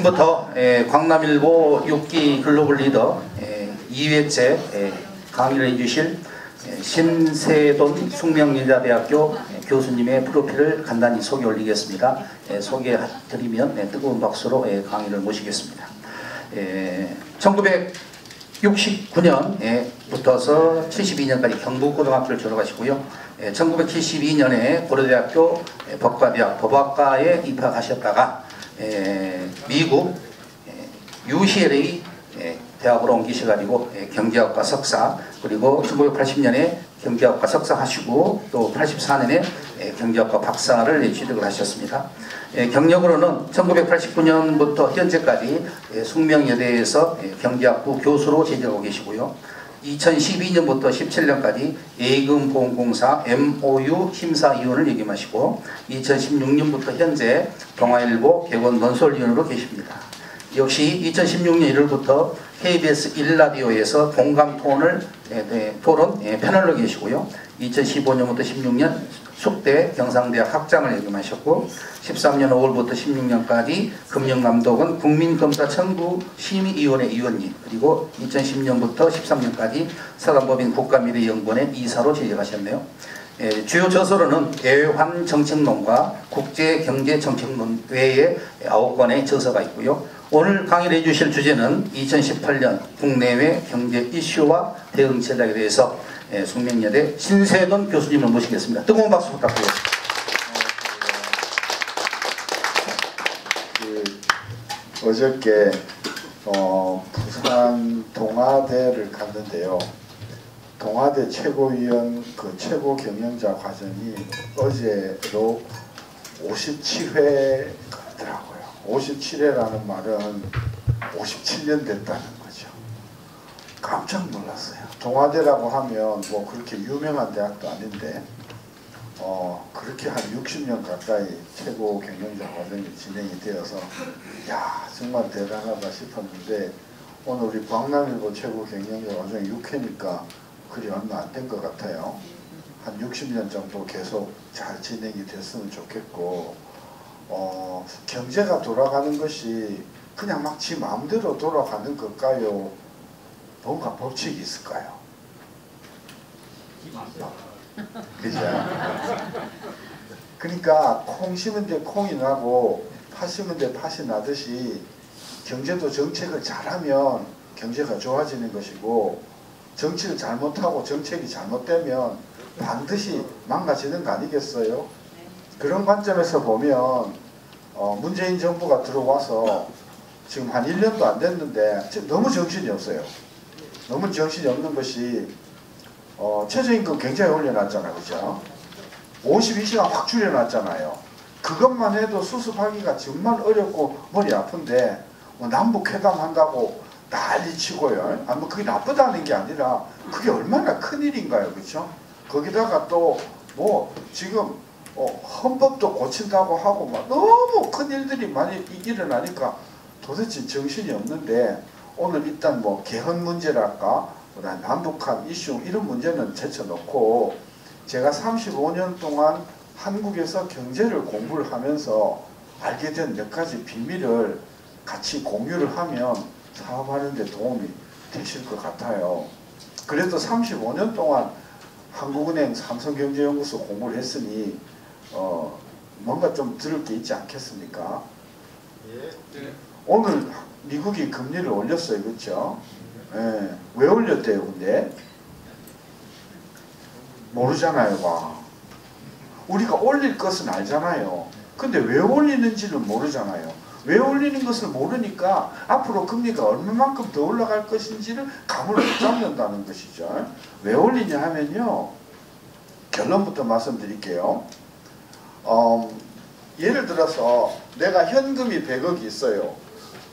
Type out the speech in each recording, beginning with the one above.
지금부터 광남일보 6기 글로벌 리더 2회째 강의를 해주실 신세돈 숙명여자대학교 교수님의 프로필을 간단히 소개 올리겠습니다. 소개드리면 뜨거운 박수로 강의를 모시겠습니다. 1969년부터서 72년까지 경북고등학교를 졸업하시고요. 1972년에 고려대학교 법과대학 법학과에 입학하셨다가 미국 UCLA 대학으로 옮기셔가지고 경제학과 석사, 그리고 1980년에 경제학과 석사 하시고 또 84년에 경제학과 박사를 취득을 하셨습니다. 경력으로는 1989년부터 현재까지 숙명여대에서 경제학부 교수로 재직하고 계시고요. 2012년부터 17년까지 예금보험공사 MOU 심사위원을 역임하시고 2016년부터 현재 동아일보 객원 논설위원으로 계십니다. 역시 2016년 1월부터 KBS 1라디오에서 공감토론 패널로 계시고요. 2015년부터 16년 숙대 경상대학 학장을 역임하셨고 13년 5월부터 16년까지 금융감독원 국민검사청구심의위원회 위원님, 그리고 2010년부터 13년까지 사단법인 국가미래연구원의 이사로 재직하셨네요. 주요 저서로는 애환정책론과 국제경제정책론 외에 9권의 저서가 있고요. 오늘 강의를 해주실 주제는 2018년 국내외 경제 이슈와 대응 전략에 대해서 숙명여대 신세돈 교수님을 모시겠습니다. 뜨거운 박수 부탁드리겠습니다. 어저께 부산 동아대를 갔는데요. 동아대 최고위원 최고 경영자 과정이 어제로 57회더라고요. 57회라는 말은 57년 됐다는 거죠. 깜짝 놀랐어요. 동아대라고 하면 뭐 그렇게 유명한 대학도 아닌데 그렇게 한 60년 가까이 최고 경영자 과정이 진행이 되어서 야, 정말 대단하다 싶었는데, 오늘 우리 광남일보 최고 경영자 과정이 6회니까 그리 얼마 안 된 것 같아요. 한 60년 정도 계속 잘 진행이 됐으면 좋겠고, 경제가 돌아가는 것이 그냥 막 지 마음대로 돌아가는 걸까요? 뭔가 법칙이 있을까요? 그죠? 그러니까 콩 심은 데 콩이 나고 팥 심은 데 팥이 나듯이 경제도 정책을 잘하면 경제가 좋아지는 것이고, 정치를 잘못하고 정책이 잘못되면 반드시 망가지는 거 아니겠어요? 그런 관점에서 보면 문재인 정부가 들어와서 지금 한 1년도 안 됐는데 너무 정신이 없어요. 너무 정신이 없는 것이 최저임금 굉장히 올려놨잖아요. 그죠? 52시간 확 줄여놨잖아요. 그것만 해도 수습하기가 정말 어렵고 머리 아픈데 남북회담 한다고 난리치고요. 뭐 그게 나쁘다는 게 아니라 그게 얼마나 큰일인가요. 그렇죠? 거기다가 또 뭐 지금 헌법도 고친다고 하고 막 너무 큰일들이 많이 일어나니까 도대체 정신이 없는데, 오늘 일단 뭐 개헌 문제랄까, 남북한 이슈 이런 문제는 제쳐놓고, 제가 35년 동안 한국에서 경제를 공부를 하면서 알게 된 몇 가지 비밀을 같이 공유를 하면 사업하는 데 도움이 되실 것 같아요. 그래도 35년 동안 한국은행 삼성경제연구소 공부를 했으니 뭔가 좀 들을 게 있지 않겠습니까? 예. 오늘 미국이 금리를 올렸어요. 그렇죠? 예. 왜 올렸대요? 근데 모르잖아요. 봐. 우리가 올릴 것은 알잖아요. 근데 왜 올리는지는 모르잖아요. 왜 올리는 것을 모르니까 앞으로 금리가 얼마만큼 더 올라갈 것인지를 감을 못 잡는다는 것이죠. 왜 올리냐 하면요, 결론부터 말씀드릴게요. 예를 들어서 내가 현금이 100억이 있어요.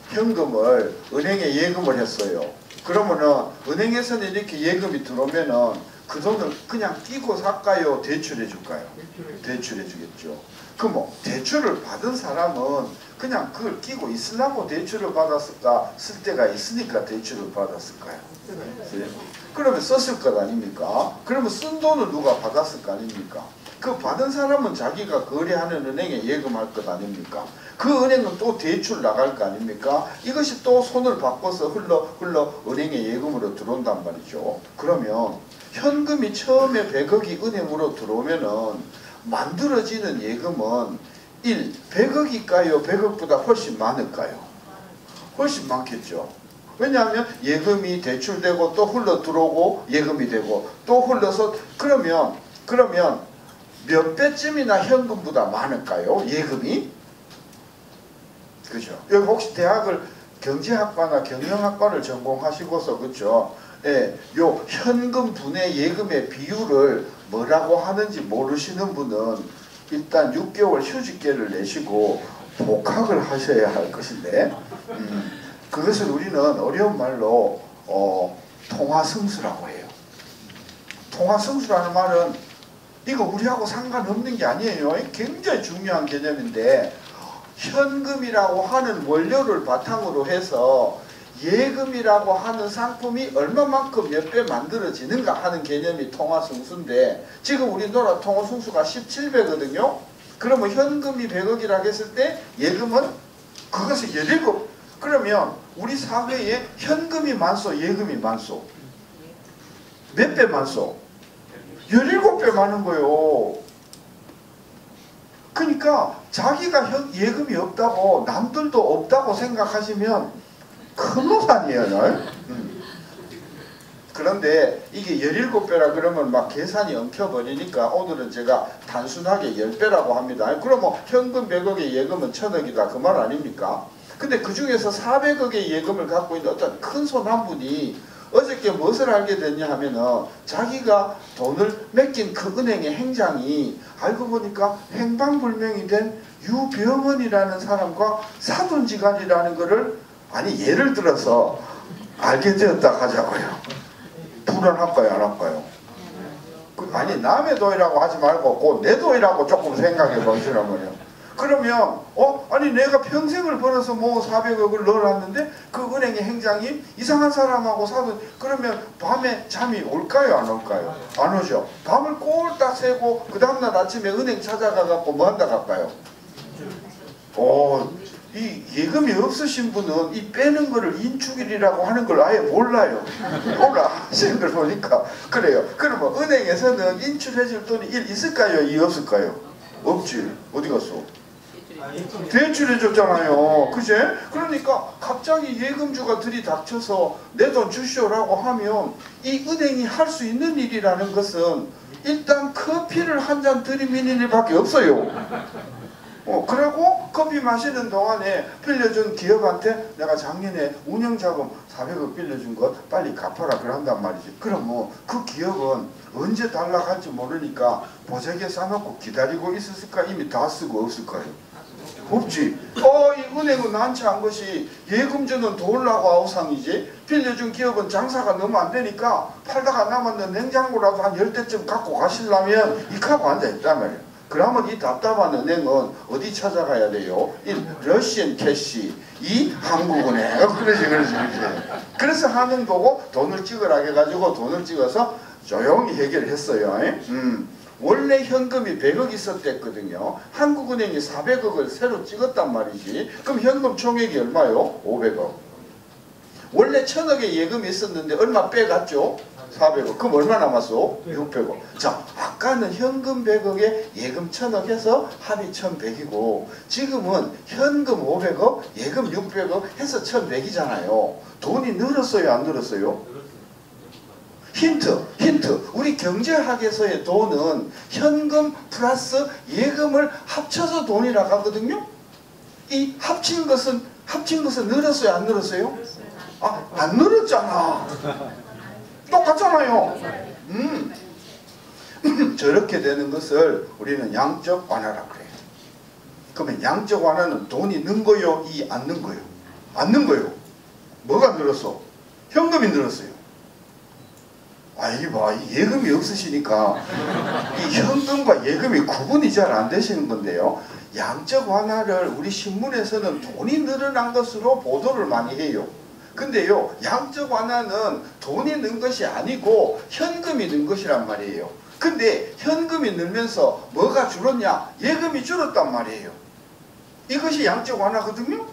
현금을 은행에 예금을 했어요. 그러면은 은행에서는 이렇게 예금이 들어오면은 그 돈을 그냥 끼고 살까요? 대출해 줄까요? 대출해 주겠죠. 그럼 뭐 대출을 받은 사람은 그냥 그걸 끼고 있으려고 대출을 받았을까? 쓸 때가 있으니까 대출을 받았을까요? 그러면 썼을 것 아닙니까? 그러면 쓴 돈을 누가 받았을 거 아닙니까? 그 받은 사람은 자기가 거래하는 은행에 예금할 것 아닙니까? 그 은행은 또 대출 나갈 거 아닙니까? 이것이 또 손을 바꿔서 흘러 은행에 예금으로 들어온단 말이죠. 그러면 현금이 처음에 100억이 은행으로 들어오면은 만들어지는 예금은 100억일까요? 100억보다 훨씬 많을까요? 훨씬 많겠죠. 왜냐하면 예금이 대출되고 또 흘러 들어오고 예금이 되고 또 흘러서 그러면 몇 배쯤이나 현금보다 많을까요? 예금이? 그죠? 여기 혹시 대학을 경제학과나 경영학과를 전공하시고서 그죠? 예, 요 현금 분의 예금의 비율을 뭐라고 하는지 모르시는 분은 일단 6개월 휴직계를 내시고 복학을 하셔야 할 것인데 그것을 우리는 어려운 말로 통화승수라고 해요. 통화승수라는 말은 이거 우리하고 상관없는 게 아니에요. 굉장히 중요한 개념인데 현금이라고 하는 원료를 바탕으로 해서 예금이라고 하는 상품이 얼마만큼 몇 배 만들어지는가 하는 개념이 통화승수인데 지금 우리나라 통화승수가 17배거든요. 그러면 현금이 100억이라고 했을 때 예금은 그것이 17. 그러면 우리 사회에 현금이 많소 예금이 많소? 몇 배 많소? 17배 많은 거요. 그러니까 자기가 예금이 없다고 남들도 없다고 생각하시면 큰 오산이에요. 그런데 이게 17배라 그러면 막 계산이 엉켜버리니까 오늘은 제가 단순하게 10배라고 합니다. 그러면 현금 100억의 예금은 1000억이다 그 말 아닙니까? 근데 그 중에서 400억의 예금을 갖고 있는 어떤 큰 손 한 분이 어저께 무엇을 알게 됐냐 하면은 자기가 돈을 맡긴 그 은행의 행장이 알고 보니까 행방불명이 된 유병헌이라는 사람과 사돈지간이라는 것을 아니 예를 들어서 알게 되었다 하자고요. 불안할까요 안 할까요? 아니 남의 돈이라고 하지 말고 꼭 내 돈이라고 조금 생각해 보시란 말이에요. 그러면 아니 내가 평생을 벌어서 뭐 400억을 넣어놨는데 그 은행의 행장이 이상한 사람하고 사돈 그러면 밤에 잠이 올까요 안 올까요? 안 오죠. 밤을 꼴딱 새고 그 다음날 아침에 은행 찾아가 갖고 뭐 한다 갈까요? 이 예금이 없으신 분은 이 빼는 거를 인축일이라고 하는 걸 아예 몰라요. 오늘 하시는 걸 보니까 그래요. 그러면 은행에서는 인출해줄 돈이 있을까요? 없을까요? 없지. 어디 갔어? 대출해줬잖아요. 그제? 그러니까 갑자기 예금주가 들이닥쳐서 내 돈 주시오라고 하면 이 은행이 할 수 있는 일이라는 것은 일단 커피를 한 잔 들이미는 일밖에 없어요. 그리고 커피 마시는 동안에 빌려준 기업한테 내가 작년에 운영자금 400억 빌려준 것 빨리 갚아라 그런단 말이지. 그럼 뭐 그 기업은 언제 달라갈지 모르니까 보자기에 싸놓고 기다리고 있었을까? 이미 다 쓰고 없을까요? 없지. 이 은행은 난처한 것이 예금주는 돌라고 아우상이지 빌려준 기업은 장사가 너무 안 되니까 팔다가 남았는 냉장고라도 한 10대쯤 갖고 가시려면 이카고 앉아있단 말이에요. 그러면 이 답답한 은행은 어디 찾아가야 돼요? 러시안 캐시, 이 한국은행. 그러지. 그래서 하는 거고 돈을 찍으라 해가지고 돈을 찍어서 조용히 해결했어요. 원래 현금이 100억 있었댔거든요. 한국은행이 400억을 새로 찍었단 말이지. 그럼 현금 총액이 얼마요? 500억. 원래 1000억의 예금이 있었는데 얼마 빼갔죠? 400억. 그럼 얼마 남았어? 600억. 자, 아까는 현금 100억에 예금 1000억 해서 합이 1100이고 지금은 현금 500억, 예금 600억 해서 1100이잖아요. 돈이 늘었어요? 안 늘었어요? 힌트. 우리 경제학에서의 돈은 현금 플러스 예금을 합쳐서 돈이라고 하거든요. 이 합친 것은 늘었어요? 안 늘었어요? 안 늘었잖아. 똑같잖아요. 저렇게 되는 것을 우리는 양적 완화라고 그래요. 그러면 양적 완화는 돈이 는 거요? 안 는 거요? 안 는 거요. 뭐가 늘었어? 현금이 늘었어요. 이게 봐. 예금이 없으시니까 이 현금과 예금이 구분이 잘 안 되시는 건데요. 양적 완화를 우리 신문에서는 돈이 늘어난 것으로 보도를 많이 해요. 근데요, 양적 완화는 돈이 는 것이 아니고 현금이 는 것이란 말이에요. 근데 현금이 늘면서 뭐가 줄었냐? 예금이 줄었단 말이에요. 이것이 양적 완화거든요.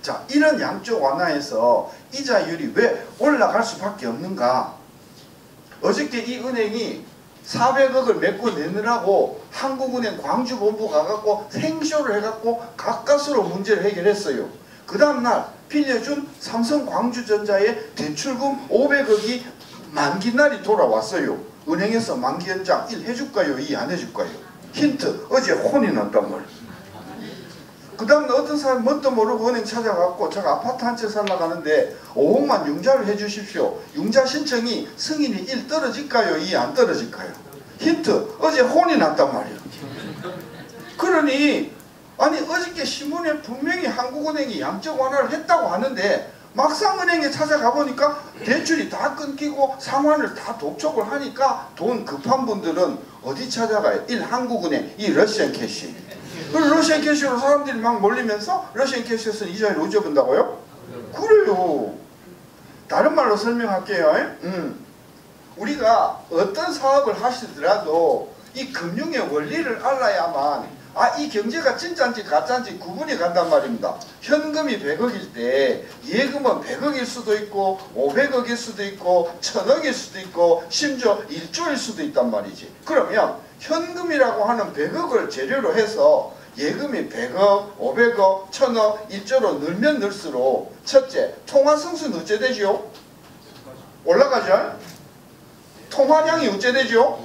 자, 이런 양적 완화에서 이자율이 왜 올라갈 수밖에 없는가? 어저께 이 은행이 400억을 메꿔내느라고 한국은행 광주본부 가갖고 생쇼를 해갖고 가까스로 문제를 해결했어요. 그 다음날 빌려준 삼성광주전자의 대출금 500억이 만기날이 돌아왔어요. 은행에서 만기 연장 1 해줄까요? 2 안 해줄까요? 힌트, 어제 혼이 났단 말이에요. 그 다음에 어떤 사람이 뭣도 모르고 은행 찾아갖고 제가 아파트 한 채 살려고 하는데 5억만 융자를 해주십시오. 융자 신청이 승인이 1 떨어질까요? 2 안 떨어질까요? 힌트, 어제 혼이 났단 말이에요. 그러니 아니 어저께 신문에 분명히 한국은행이 양적 완화를 했다고 하는데 막상 은행에 찾아가 보니까 대출이 다 끊기고 상환을 다 독촉을 하니까 돈 급한 분들은 어디 찾아가요? 1. 한국은행, 2. 러시안 캐시. 러시안 캐시로 사람들이 막 몰리면서 러시안 캐시에서 이자율을 우겨본다고요? 그래요. 다른 말로 설명할게요. 우리가 어떤 사업을 하시더라도 이 금융의 원리를 알아야만 이 경제가 진짜인지 가짜인지 구분이 간단 말입니다. 현금이 100억일 때 예금은 100억일 수도 있고 500억일 수도 있고 1000억일 수도 있고 심지어 1조일 수도 있단 말이지. 그러면 현금이라고 하는 100억을 재료로 해서 예금이 100억, 500억, 1000억, 1조로 늘면 늘수록 첫째, 통화성수는 어째 되죠? 올라가죠? 통화량이 어째 되죠?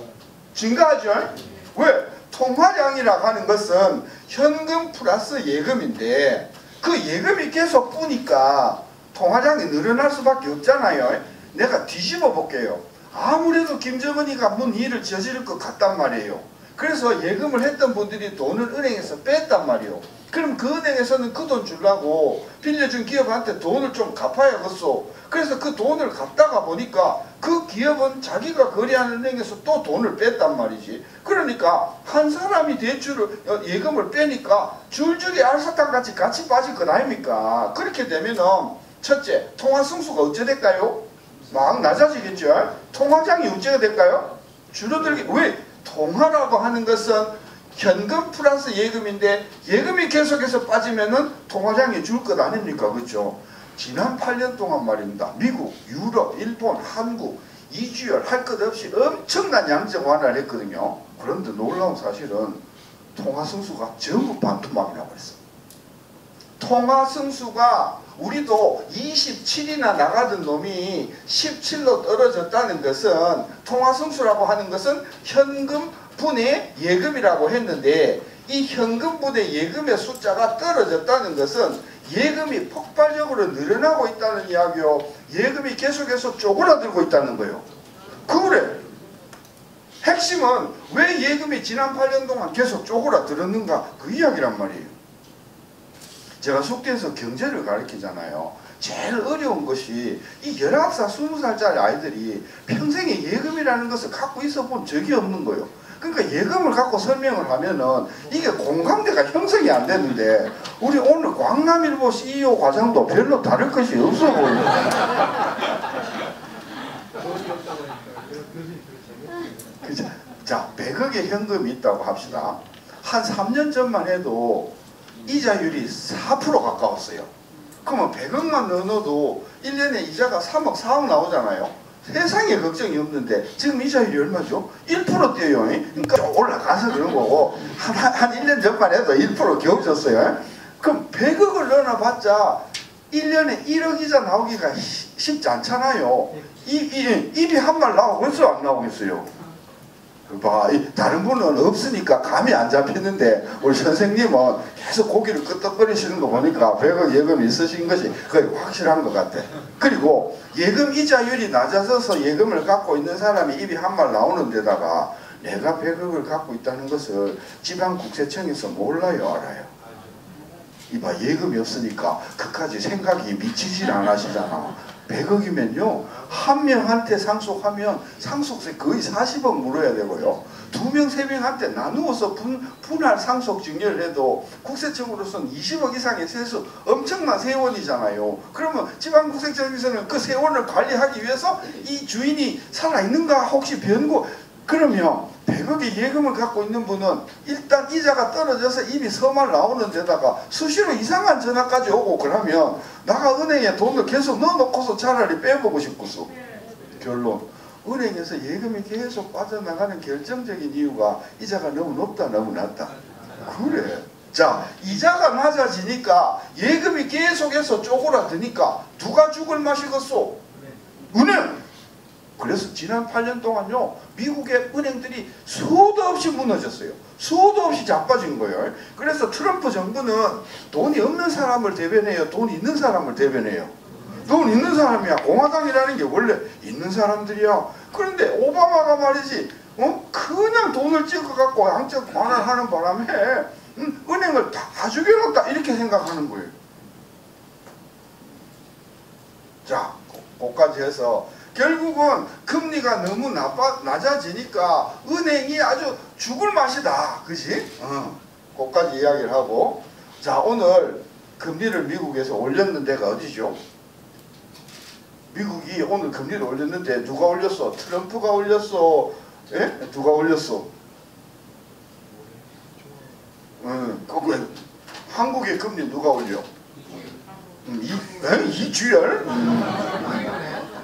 증가하죠? 왜? 통화량이라고 하는 것은 현금 플러스 예금인데 그 예금이 계속 뿌니까 통화량이 늘어날 수밖에 없잖아요. 내가 뒤집어 볼게요. 아무래도 김정은이가 뭔 일을 저지를 것 같단 말이에요. 그래서 예금을 했던 분들이 돈을 은행에서 뺐단 말이에요. 그럼 그 은행에서는 그 돈 주려고 빌려준 기업한테 돈을 좀 갚아야겠어. 그래서 그 돈을 갚다가 보니까 그 기업은 자기가 거래하는 은행에서 또 돈을 뺐단 말이지. 그러니까 한 사람이 대출을 예금을 빼니까 줄줄이 알사탕같이 같이 빠질 것 아닙니까? 그렇게 되면은 첫째, 통화승수가 어째 될까요? 막 낮아지겠죠. 통화량이 어째가 될까요? 줄어들게. 왜? 통화라고 하는 것은 현금 플러스 예금인데 예금이 계속해서 빠지면은 통화량이 줄 것 아닙니까? 그렇죠? 지난 8년 동안 말입니다. 미국, 유럽, 일본, 한국 이주열 할 것 없이 엄청난 양적 완화를 했거든요. 그런데 놀라운 사실은 통화승수가 전부 반토막이 나버렸어. 통화승수가 우리도 27이나 나가던 놈이 17로 떨어졌다는 것은 통화승수라고 하는 것은 현금 분의 예금이라고 했는데 이 현금 분의 예금의 숫자가 떨어졌다는 것은 예금이 폭발적으로 늘어나고 있다는 이야기요. 예금이 계속해서 쪼그라들고 있다는 거예요. 그래. 핵심은 왜 예금이 지난 8년 동안 계속 쪼그라들었는가 그 이야기란 말이에요. 제가 숙대에서 경제를 가르치잖아요. 제일 어려운 것이 이 19살, 20살짜리 아이들이 평생에 예금이라는 것을 갖고 있어 본 적이 없는 거예요. 그러니까 예금을 갖고 설명을 하면은 이게 공감대가 형성이 안 되는데 우리 오늘 광남일보 CEO 과장도 별로 다를 것이 없어 보여요. 자, 100억의 현금이 있다고 합시다. 한 3년 전만 해도 이자율이 4% 가까웠어요. 그러면 100억만 넣어도 1년에 이자가 3억, 4억 나오잖아요. 세상에 걱정이 없는데 지금 이자율이 얼마죠? 1%대요. 그러니까 올라가서 그런 거고 한 1년 전만 해도 1% 겨우 줬어요. 그럼 100억을 넣어놔봤자 1년에 1억 이자 나오기가 쉽지 않잖아요. 입이 한 말 나오겠어요? 안 나오겠어요? 봐, 다른 분은 없으니까 감이 안 잡히는데 우리 선생님은 계속 고기를 끄덕거리시는 거 보니까 100억 예금이 있으신 것이 거의 확실한 것 같아. 그리고 예금 이자율이 낮아져서 예금을 갖고 있는 사람이 입이 한 말 나오는 데다가 내가 100억을 갖고 있다는 것을 지방국세청에서 몰라요, 알아요? 이봐, 예금이 없으니까 그까지 생각이 미치질 않으시잖아. 100억이면요. 한 명한테 상속하면 상속세 거의 40억 물어야 되고요. 2명, 3명한테 나누어서 분할 상속 증여를 해도 국세청으로서는 20억 이상의 세수 엄청난 세원이잖아요. 그러면 지방국세청에서는 그 세원을 관리하기 위해서 이 주인이 살아있는가 혹시 변고 그러면 100억의 예금을 갖고 있는 분은 일단 이자가 떨어져서 이미 서말 나오는 데다가 수시로 이상한 전화까지 오고 그러면 나가 은행에 돈을 계속 넣어놓고서 차라리 빼보고 싶고서 결론 은행에서 예금이 계속 빠져나가는 결정적인 이유가 이자가 너무 높다 너무 낮다 그래. 자 이자가 낮아지니까 예금이 계속해서 쪼그라드니까 누가 죽을 맛이겠소? 은행. 그래서 지난 8년 동안요 미국의 은행들이 수도 없이 무너졌어요. 수도 없이 자빠진 거예요. 그래서 트럼프 정부는 돈이 없는 사람을 대변해요? 돈 있는 사람을 대변해요? 돈 있는 사람이야. 공화당이라는 게 원래 있는 사람들이야. 그런데 오바마가 말이지 그냥 돈을 찍어갖고 양적 완화하는 바람에 은행을 다 죽여놨다 이렇게 생각하는 거예요. 자 거기까지 해서 결국은 금리가 너무 낮아지니까 은행이 아주 죽을 맛이다. 그지? 거기까지 이야기를 하고 자 오늘 금리를 미국에서 올렸는 데가 어디죠? 미국이 오늘 금리를 올렸는데 누가 올렸어? 트럼프가 올렸어? 예? 누가 올렸어? 한국의 금리 누가 올려? 이주열?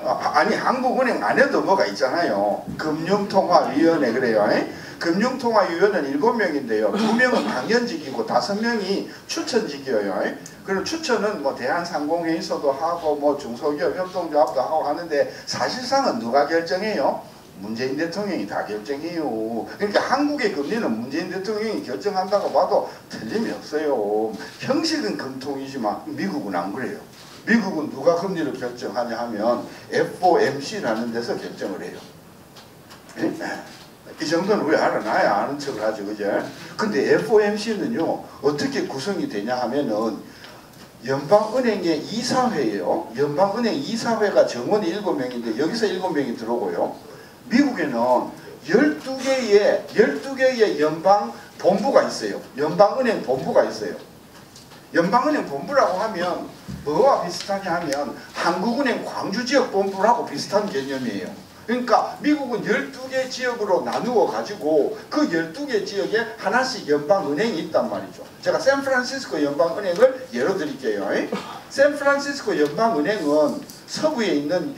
아니 한국은행 안에도 뭐가 있잖아요. 금융통화위원회 그래요. 금융통화위원회는 7명인데요. 2명은 당연직이고 5명이 추천직이에요. 그리고 추천은 뭐 대한상공회의소도 하고 뭐 중소기업 협동조합도 하고 하는데 사실상은 누가 결정해요? 문재인 대통령이 다 결정해요. 그러니까 한국의 금리는 문재인 대통령이 결정한다고 봐도 틀림이 없어요. 형식은 금통이지만 미국은 안 그래요. 미국은 누가 금리를 결정하냐 하면 FOMC라는 데서 결정을 해요. 이 정도는 왜 알아놔야 아는 척을 하죠. 그죠? 근데 FOMC는요 어떻게 구성이 되냐 하면은 연방은행의 이사회예요. 연방은행 이사회가 정원이 7명인데 여기서 7명이 들어오고요. 미국에는 12개의 연방 본부가 있어요. 연방은행 본부가 있어요. 연방은행 본부라고 하면 뭐와 비슷하냐 하면 한국은행 광주지역 본부라고 비슷한 개념이에요. 그러니까 미국은 12개 지역으로 나누어 가지고 그 12개 지역에 하나씩 연방은행이 있단 말이죠. 제가 샌프란시스코 연방은행을 예로 드릴게요. 샌프란시스코 연방은행은 서부에 있는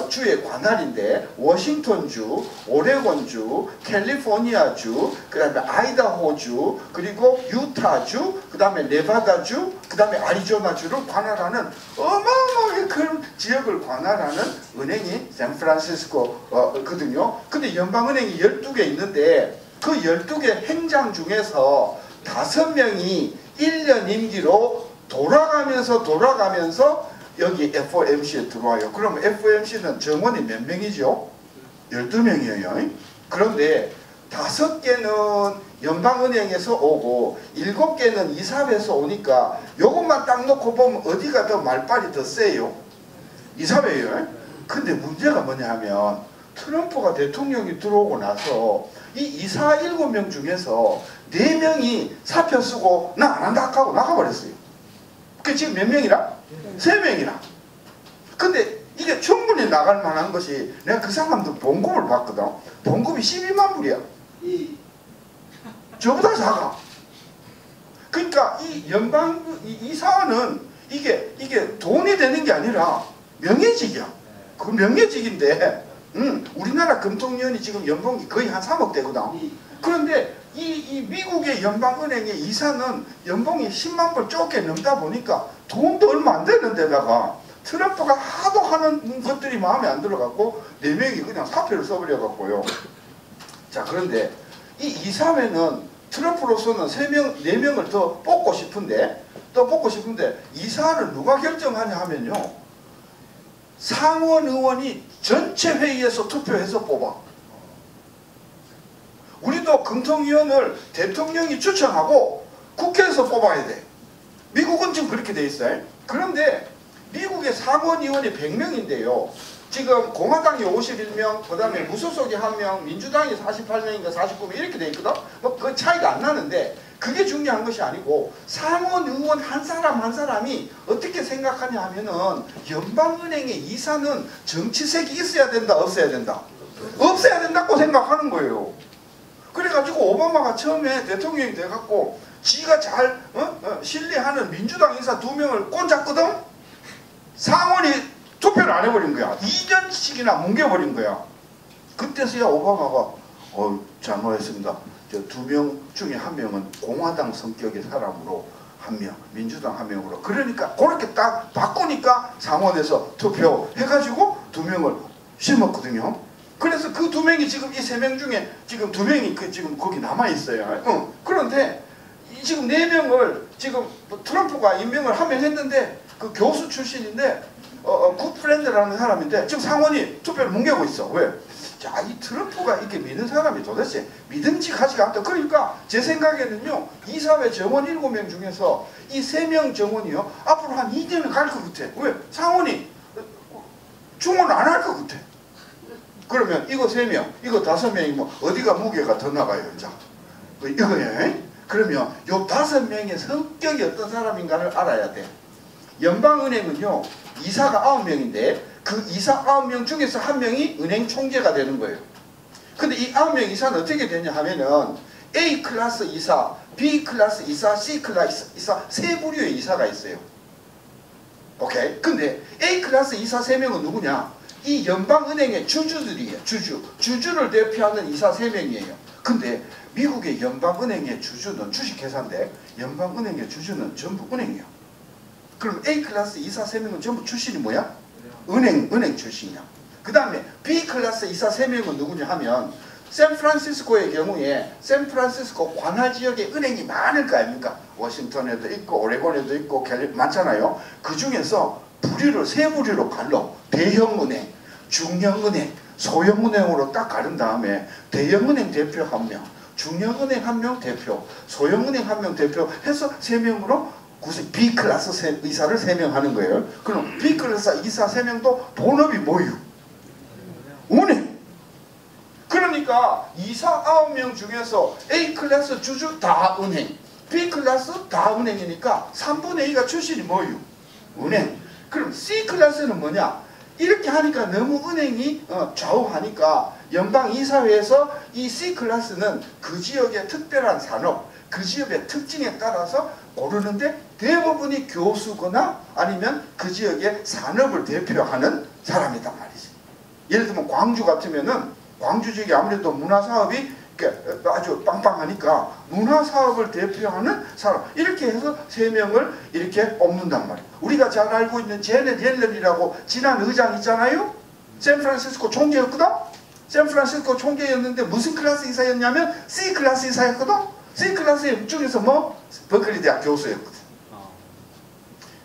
주의 관할인데 워싱턴주, 오레곤주, 캘리포니아주, 그 다음에 아이다호주, 그리고 유타주, 그 다음에 네바다주, 그 다음에 아리조나주를 관할하는 어마어마하게 큰 지역을 관할하는 은행이 샌프란시스코거든요. 근데 연방은행이 12개 있는데 그 12개 행장 중에서 5명이 1년 임기로 돌아가면서 여기 FOMC에 들어와요. 그럼 FOMC는 정원이 몇 명이죠? 12명이에요. 그런데 5개는 연방은행에서 오고 7개는 이사회에서 오니까 요것만 딱 놓고 보면 어디가 더 말빨이 더 세요? 이사회예요. 근데 문제가 뭐냐 하면 트럼프가 대통령이 들어오고 나서 이 이사 7명 중에서 4명이 사표 쓰고 나 안 한다 하고 나가버렸어요. 그 지금 몇 명이라? 3명이라. 근데 이게 충분히 나갈 만한 것이 내가 그 사람들 봉급을 봤거든. 봉급이 12만 불이야. 저보다 작아. 그러니까 이 이사원은 이게 돈이 되는 게 아니라 명예직이야. 그 명예직인데 우리나라 금통위원이 지금 연봉이 거의 한 3억 대거든. 그런데 이 미국의 연방은행의 이사는 연봉이 10만 불 조금 넘다 보니까 돈도 얼마 안 되는 데다가 트럼프가 하도 하는 것들이 마음에 안 들어갖고 4명이 그냥 사표를 써버려갖고요. 자, 그런데 이 이사회는 트럼프로서는 4명을 더 뽑고 싶은데 이사를 누가 결정하냐 하면요. 상원 의원이 전체 회의에서 투표해서 뽑아. 우리도 금통위원을 대통령이 추천하고 국회에서 뽑아야 돼. 미국은 지금 그렇게 돼 있어요. 그런데 미국의 상원의원이 100명인데요. 지금 공화당이 51명, 그 다음에 무소속이 1명, 민주당이 48명인가 49명 이렇게 돼 있거든. 뭐 그 차이가 안 나는데 그게 중요한 것이 아니고 상원의원 한 사람 한 사람이 어떻게 생각하냐 하면은 연방은행의 이사는 정치색이 있어야 된다, 없어야 된다? 없어야 된다고 생각하는 거예요. 그래가지고 오바마가 처음에 대통령이 돼갖고 지가 잘 신뢰하는 민주당 인사 2명을 꼰잡거든. 상원이 투표를 안 해버린 거야. 2년씩이나 뭉개버린 거야. 그때서야 오바마가 잘못했습니다. 저 2명 중에 1명은 공화당 성격의 사람으로 1명, 민주당 1명으로. 그러니까 그렇게 딱 바꾸니까 상원에서 투표해가지고 2명을 심었거든요. 그래서 그 2명이 지금 이 3명 중에 지금 2명이 지금 거기 남아있어요. 그런데 지금 4명을 지금 트럼프가 임명을 하면 했는데 그 교수 출신인데 굿프렌드라는 사람인데 지금 상원이 투표를 뭉개고 있어. 왜? 자, 이 트럼프가 이렇게 믿는 사람이 도대체 믿음직하지가 않다. 그러니까 제 생각에는요, 이사회 정원 7명 중에서 이 3명 정원이요, 앞으로 한 2년을 갈 것 같아. 왜? 상원이 중원 안 할 것 같아. 그러면 이거 3명, 이거 5명이면 어디가 무게가 더 나가요, 이제? 이거예요. 그러면 요 5명의 성격이 어떤 사람인가를 알아야 돼. 연방은행은요, 이사가 9명인데 그 이사 9명 중에서 1명이 은행 총재가 되는 거예요. 근데 이 9명 이사는 어떻게 되냐 하면은 A 클래스 이사, B 클래스 이사, C 클래스 이사 세 부류의 이사가 있어요. 오케이? 근데 A 클래스 이사 3명은 누구냐? 이 연방은행의 주주들이에요. 주주를 대표하는 이사 3명이에요. 근데 미국의 연방은행의 주주는 주식회사인데 연방은행의 주주는 전부 은행이에요. 그럼 A 클래스 이사 3명은 전부 출신이 뭐야? 은행 출신이야. 그 다음에 B 클래스 이사 3명은 누구냐 하면 샌프란시스코의 경우에 샌프란시스코 관할 지역에 은행이 많을 거 아닙니까? 워싱턴에도 있고 오레곤에도 있고 많잖아요. 그 중에서 부류를 세 부류로 갈러 대형은행, 중형은행, 소형은행으로 딱 가른 다음에 대형은행 대표 1명, 중형은행 1명 대표, 소형은행 1명 대표 해서 3명으로 B클래스 이사를 3명 하는 거예요. 그럼 B클래스 이사 3명도 본업이 뭐예요? 은행. 그러니까 이사 9명 중에서 A클래스 주주 다 은행, B클래스 다 은행이니까 3분의 2가 출신이 뭐예요? 은행. 그럼 C클래스는 뭐냐? 이렇게 하니까 너무 은행이 좌우하니까 연방이사회에서 이 C클래스는 그 지역의 특별한 산업, 그 지역의 특징에 따라서 고르는데 대부분이 교수거나 아니면 그 지역의 산업을 대표하는 사람이란 말이지. 예를 들면 광주 같으면은 광주 지역이 아무래도 문화사업이 아주 빵빵하니까 문화사업을 대표하는 사람 이렇게 해서 3명을 이렇게 뽑는단 말이에요. 우리가 잘 알고 있는 제넷 옐런이라고 지난 의장 있잖아요. 샌프란시스코 총재였거든. 샌프란시스코 총재였는데 무슨 클래스 이사였냐면 C 클래스 이사였거든. C 클래스 중에서 뭐 버클리 대학 교수였거든.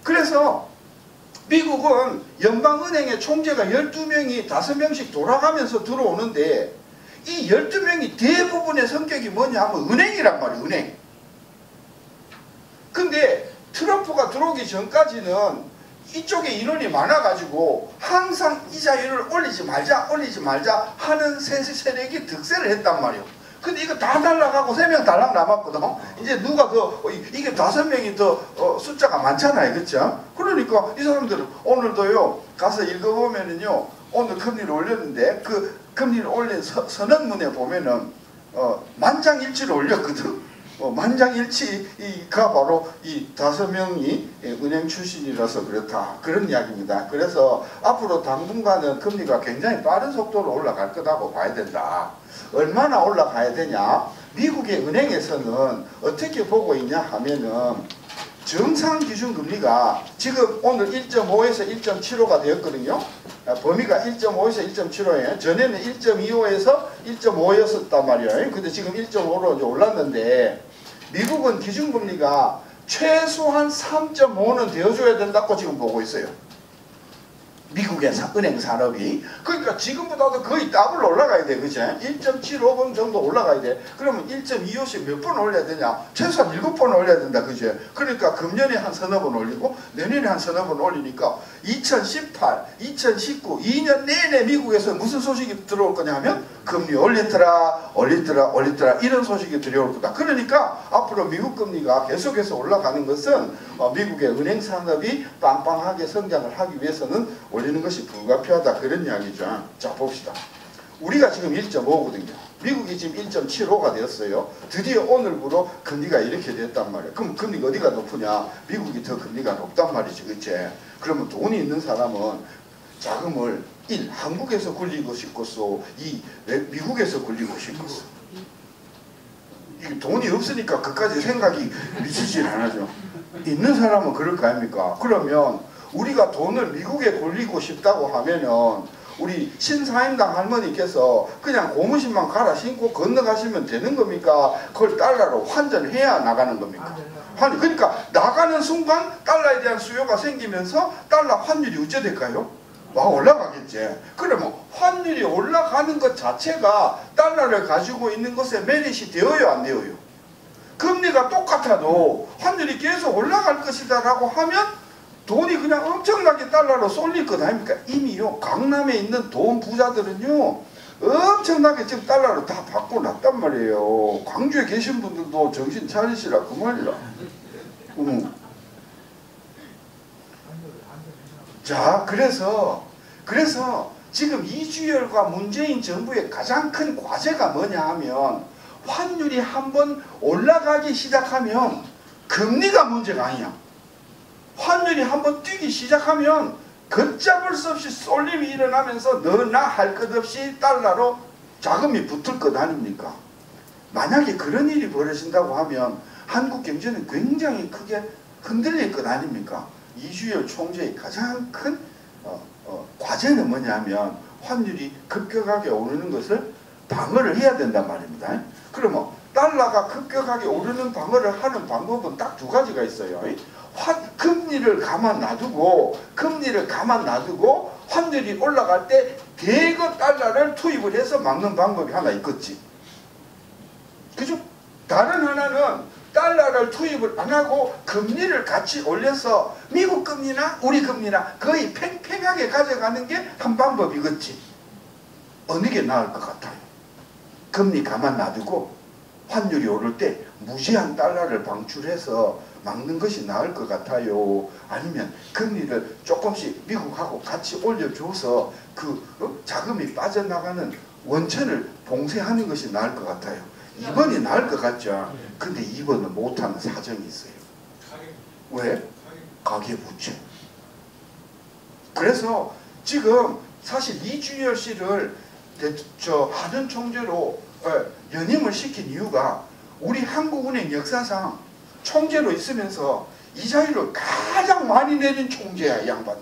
그래서 미국은 연방은행의 총재가 12명이 5명씩 돌아가면서 들어오는데 이 12명이 대부분의 성격이 뭐냐 하면 은행이란 말이에요. 은행. 근데 트럼프가 들어오기 전까지는 이쪽에 인원이 많아가지고 항상 이자율을 올리지 말자 하는 세력이 득세를 했단 말이에요. 근데 이거 다 날라가고 3명 달랑 남았거든. 이제 누가 더 이게 5명이 더 숫자가 많잖아요. 그렇죠? 그러니까 이 사람들은 오늘도요 가서 읽어보면은요 오늘 금리를 올렸는데 그 금리를 올린 선언문에 보면은 만장일치를 올렸거든. 만장일치가 바로 이 5명이 은행 출신이라서 그렇다 그런 이야기입니다. 그래서 앞으로 당분간은 금리가 굉장히 빠른 속도로 올라갈 거라고 봐야 된다. 얼마나 올라가야 되냐? 미국의 은행에서는 어떻게 보고 있냐 하면은 정상 기준 금리가 지금 오늘 1.5에서 1.75가 되었거든요. 범위가 1.5에서 1.75예요. 전에는 1.25에서 1.5였었단 말이에요. 근데 지금 1.5로 이제 올랐는데 미국은 기준금리가 최소한 3.5는 되어줘야 된다고 지금 보고 있어요. 미국의 은행 산업이. 그러니까 지금보다도 거의 더블 올라가야 돼. 그치? 1.75번 정도 올라가야 돼. 그러면 1.25씩 몇 번 올려야 되냐? 최소한 7번 올려야 된다. 그치? 그러니까 금년에 한 서너 번 올리고 내년에 한 서너 번 올리니까 2018, 2019, 2년 내내 미국에서 무슨 소식이 들어올 거냐 하면 금리 올리더라 이런 소식이 들어올 거다. 그러니까 앞으로 미국 금리가 계속해서 올라가는 것은 미국의 은행 산업이 빵빵하게 성장을 하기 위해서는 올리는 것이 불가피하다. 그런 이야기죠. 자, 봅시다. 우리가 지금 1.5거든요. 미국이 지금 1.75가 되었어요. 드디어 오늘부로 금리가 이렇게 됐단 말이에요. 그럼 금리가 어디가 높으냐? 미국이 더 금리가 높단 말이지. 그치? 그러면 돈이 있는 사람은 자금을 1. 한국에서 굴리고 싶겠소. 2. 미국에서 굴리고 싶겠소. 이게 돈이 없으니까 그까지 생각이 미치질 않아죠. 있는 사람은 그럴 거 아닙니까? 그러면 우리가 돈을 미국에 굴리고 싶다고 하면은 우리 신사임당 할머니께서 그냥 고무신만 갈아 신고 건너가시면 되는 겁니까? 그걸 달러로 환전해야 나가는 겁니까? 그러니까 나가는 순간 달러에 대한 수요가 생기면서 달러 환율이 어째 될까요? 올라가겠지. 그러면 환율이 올라가는 것 자체가 달러를 가지고 있는 것에 메리트 되어요, 안 되어요? 금리가 똑같아도 환율이 계속 올라갈 것이다 라고 하면 돈이 그냥 엄청나게 달러로 쏠릴 것 아닙니까? 이미요, 강남에 있는 돈 부자들은요 엄청나게 지금 달러로 다 바꿔놨단 말이에요. 광주에 계신 분들도 정신 차리시라 그 말이라. 자, 그래서 지금 이주열과 문재인 정부의 가장 큰 과제가 뭐냐 하면 환율이 한번 올라가기 시작하면 금리가 문제가 아니야. 환율이 한번 뛰기 시작하면 걷잡을 수 없이 쏠림이 일어나면서 너나 할 것 없이 달러로 자금이 붙을 것 아닙니까? 만약에 그런 일이 벌어진다고 하면 한국 경제는 굉장히 크게 흔들릴 것 아닙니까? 이주열 총재의 가장 큰 과제는 뭐냐면 환율이 급격하게 오르는 것을 방어를 해야 된단 말입니다. 그러면 달러가 급격하게 오르는 방어를 하는 방법은 딱 두 가지가 있어요. 금리를 가만 놔두고 환율이 올라갈 때 대거 달러를 투입을 해서 막는 방법이 하나 있겠지. 그죠? 다른 하나는 달러를 투입을 안 하고 금리를 같이 올려서 미국 금리나 우리 금리나 거의 팽팽하게 가져가는 게 한 방법이겠지. 어느 게 나을 것 같아요? 금리 가만 놔두고 환율이 오를 때 무제한 달러를 방출해서 막는 것이 나을 것 같아요? 아니면 금리를 조금씩 미국하고 같이 올려줘서 그 자금이 빠져나가는 원천을 봉쇄하는 것이 나을 것 같아요? 2번이 나을 것 같죠? 근데 2번은 못하는 사정이 있어요. 왜? 가계부채. 그래서 지금 사실 이주열 씨를 하는 총재로 연임을 시킨 이유가 우리 한국은행 역사상 총재로 있으면서 이자율을 가장 많이 내린 총재야, 이 양반이.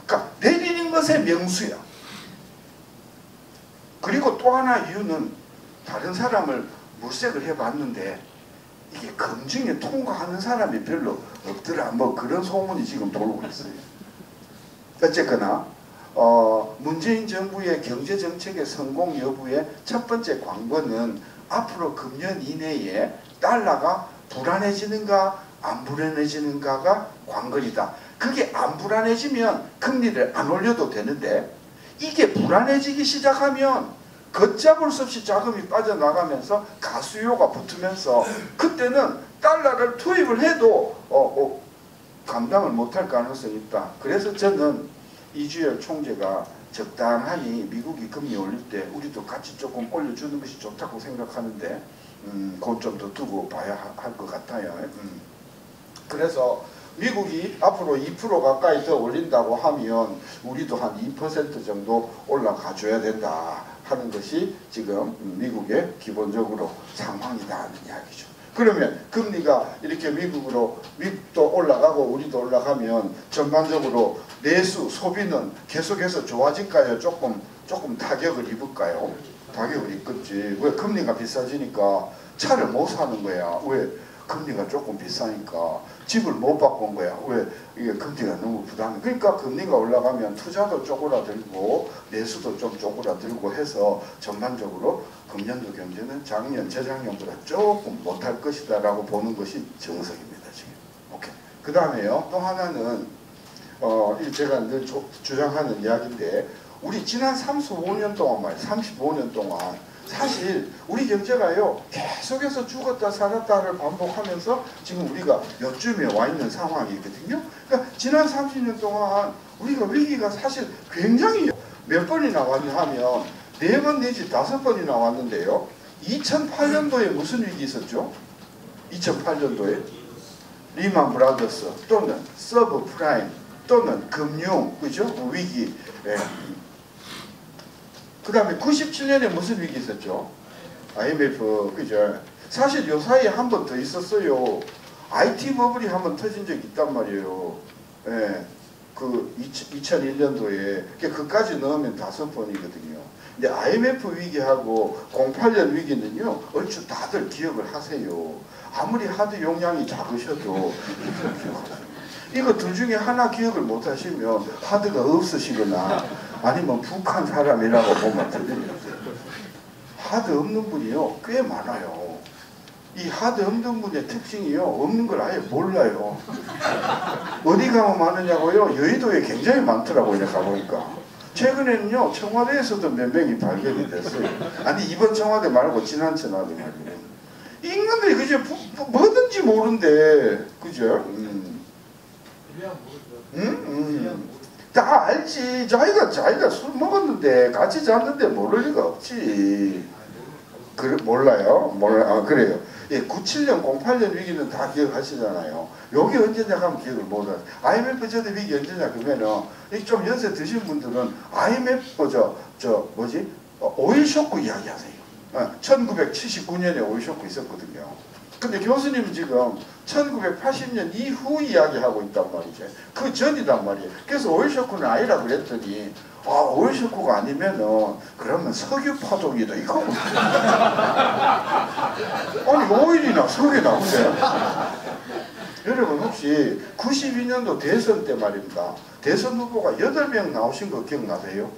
그러니까 내리는 것의 명수야. 그리고 또 하나 이유는 다른 사람을 물색을 해봤는데 이게 검증에 통과하는 사람이 별로 없더라. 뭐 그런 소문이 지금 돌고 있어요. 어쨌거나 문재인 정부의 경제정책의 성공 여부의 첫 번째 관건은 앞으로 금년 이내에 달러가 불안해지는가 안 불안해지는가가 관건이다. 그게 안 불안해지면 금리를 안 올려도 되는데 이게 불안해지기 시작하면 걷잡을 수 없이 자금이 빠져나가면서 가수요가 붙으면서 그때는 달러를 투입을 해도 감당을 못할 가능성이 있다. 그래서 저는 이주열 총재가 적당하니 미국이 금리 올릴 때 우리도 같이 조금 올려주는 것이 좋다고 생각하는데 그건 좀 더 두고 봐야 할 것 같아요. 그래서 미국이 앞으로 2% 가까이 더 올린다고 하면 우리도 한 2% 정도 올라가 줘야 된다 하는 것이 지금 미국의 기본적으로 상황이다 하는 이야기죠. 그러면 금리가 이렇게 미국도 올라가고 우리도 올라가면 전반적으로 내수, 소비는 계속해서 좋아질까요? 조금 타격을 입을까요? 타격을 입겠지. 왜? 금리가 비싸지니까 차를 못 사는 거야. 왜? 금리가 조금 비싸니까 집을 못 바꾼 거야. 왜? 이게 금리가 너무 부담해. 그러니까 금리가 올라가면 투자도 쪼그라들고 내수도 좀 쪼그라들고 해서 전반적으로 금년도 경제는 작년, 재작년보다 조금 못할 것이다 라고 보는 것이 정석입니다. 지금. 오케이. 그 다음에요. 또 하나는 이 제가 늘 주장하는 이야기인데 우리 지난 35년 동안 말이에요. 35년 동안 사실 우리 경제가요 계속해서 죽었다 살았다를 반복하면서 지금 우리가 요쯤에 와 있는 상황이거든요. 그러니까 지난 30년 동안 우리가 위기가 사실 굉장히 몇 번이나 왔냐 하면 4번 내지 5번이나 왔는데요. 2008년도에 무슨 위기 있었죠? 2008년도에 리만 브라더스 또는 서브프라임 또는 금융 그죠? 위기. 예. 그 다음에 97년에 무슨 위기 있었죠? IMF, 그죠? 사실 요 사이에 한 번 더 있었어요. IT 버블이 한 번 터진 적이 있단 말이에요. 예. 그 2001년도에. 그까지 넣으면 5번이거든요. 근데 IMF 위기하고 08년 위기는요, 얼추 다들 기억을 하세요. 아무리 하드 용량이 작으셔도 이거 둘 중에 하나 기억을 못 하시면 하드가 없으시거나 아니면 북한 사람이라고 보면 되거든요. 하드 없는 분이요 꽤 많아요. 이 하드 없는 분의 특징이요 없는 걸 아예 몰라요. 어디 가면 많으냐고요? 여의도에 굉장히 많더라고요. 가보니까 최근에는요 청와대에서도 몇 명이 발견이 됐어요. 아니 이번 청와대 말고 지난 청와대 말고 인간들이 그저 뭐든지 모른대. 그죠? 다 알지. 자기가 술 먹었는데 같이 잤는데 모를 리가 없지. 몰라요? 몰라. 그래요. 예, 97년, 08년 위기는 다 기억하시잖아요. 여기 언제냐 하면 기억을 못하죠. IMF 전에 위기 언제냐 그러면은 좀 연세 드신 분들은 IMF 오일 쇼크 이야기하세요. 1979년에 오일 쇼크 있었거든요. 근데 교수님은 지금 1980년 이후 이야기하고 있단 말이죠. 그 전이란 말이에요. 그래서 오일 쇼크는 아니라 그랬더니 오일 쇼크가 아니면은 그러면 석유 파동이다 이거. 아니 오일이나 석유나 근데 여러분 혹시 92년도 대선 때 말입니다. 대선 후보가 8명 나오신 거 기억나세요?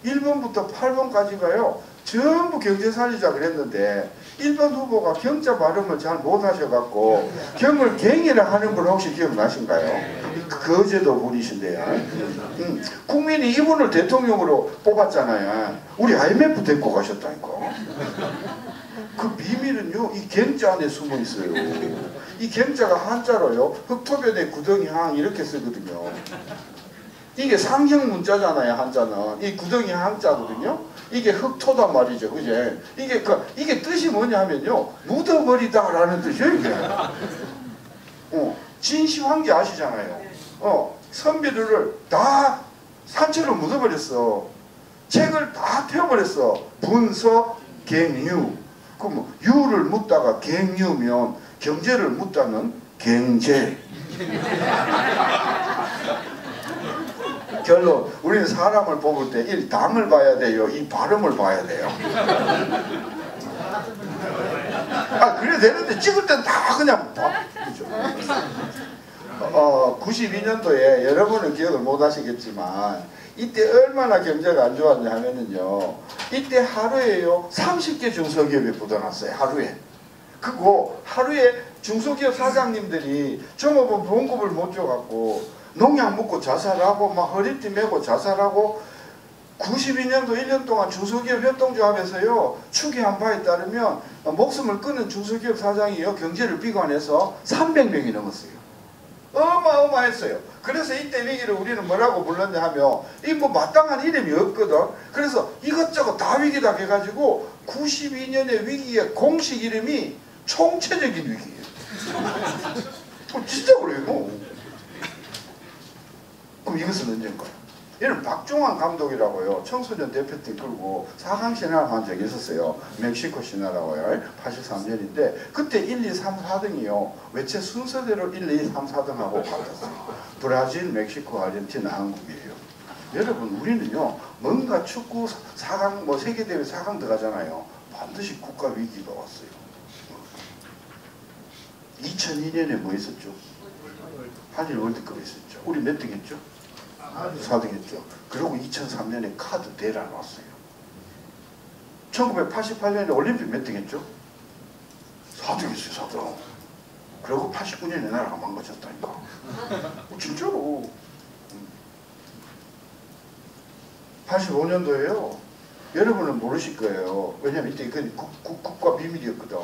1번부터 8번까지가요. 전부 경제 살리자 그랬는데 1번 후보가 경자 발음을 잘 못하셔갖고 경을 갱이라 하는 분 혹시 기억나신가요? 거제도 분이신데요. 국민이 이분을 대통령으로 뽑았잖아요. 우리 IMF 데리고 가셨다니까. 그 비밀은요 이 경자 안에 숨어 있어요. 이 경자가 한자로요 흑토변의 구덩이항 이렇게 쓰거든요. 이게 상형 문자잖아요. 한자는 이 구덩이 항자거든요. 이게 흑토단 말이죠. 그제? 이게 뜻이 뭐냐면요. 묻어버리다라는 뜻이에요, 이게. 진시황기 아시잖아요. 선비들을 다 산채로 묻어버렸어. 책을 다 태워버렸어. 분서, 갱유. 그럼 유를 묻다가 갱유면 경제를 묻다는 갱제. 결론, 우리는 사람을 뽑을 때 1. 당을 봐야 돼요. 2. 발음을 봐야 돼요. 그래 되는데 찍을 땐 다 그냥 봐. 그죠? 92년도에 여러분은 기억을 못 하시겠지만 이때 얼마나 경제가 안 좋았냐 하면은요. 이때 하루에요 30개 중소기업이 묻어났어요. 하루에. 그리고 하루에 중소기업 사장님들이 종업원 봉급을 못 줘갖고 농약 먹고 자살하고 막 허리띠 메고 자살하고 92년도 1년 동안 중소기업 협동조합에서요 추계 한 바에 따르면 목숨을 끊은 중소기업 사장이요 경제를 비관해서 300명이 넘었어요. 어마어마했어요. 그래서 이때 위기를 우리는 뭐라고 불렀냐 하면 이 뭐 마땅한 이름이 없거든. 그래서 이것저것 다 위기다 해가지고 92년의 위기의 공식 이름이 총체적인 위기예요. 진짜 그래요. 그럼 이것은 언젠가요? 얘는 박종환 감독이라고요. 청소년 대표팀 끌고 4강 신화를 한 적이 있었어요. 멕시코 신화라고요. 83년인데 그때 1, 2, 3, 4등이요. 외체 순서대로 1, 2, 3, 4등하고 같았어요. 브라질, 멕시코, 아르헨티나, 한국이에요. 여러분 우리는요. 뭔가 축구 4강 뭐 세계대회 4강 들어가잖아요. 반드시 국가 위기가 왔어요. 2002년에 뭐 있었죠? 한일 월드컵 있었죠. 우리 몇 등 했죠? 4등 했죠. 그리고 2003년에 카드 대란 왔어요. 1988년에 올림픽 몇 등 했죠? 4등 했어요. 4등. 그리고 89년에 나라가 망가졌다니까. 진짜로. 85년도에요. 여러분은 모르실 거예요. 왜냐면 이때 그 국가 비밀이었거든.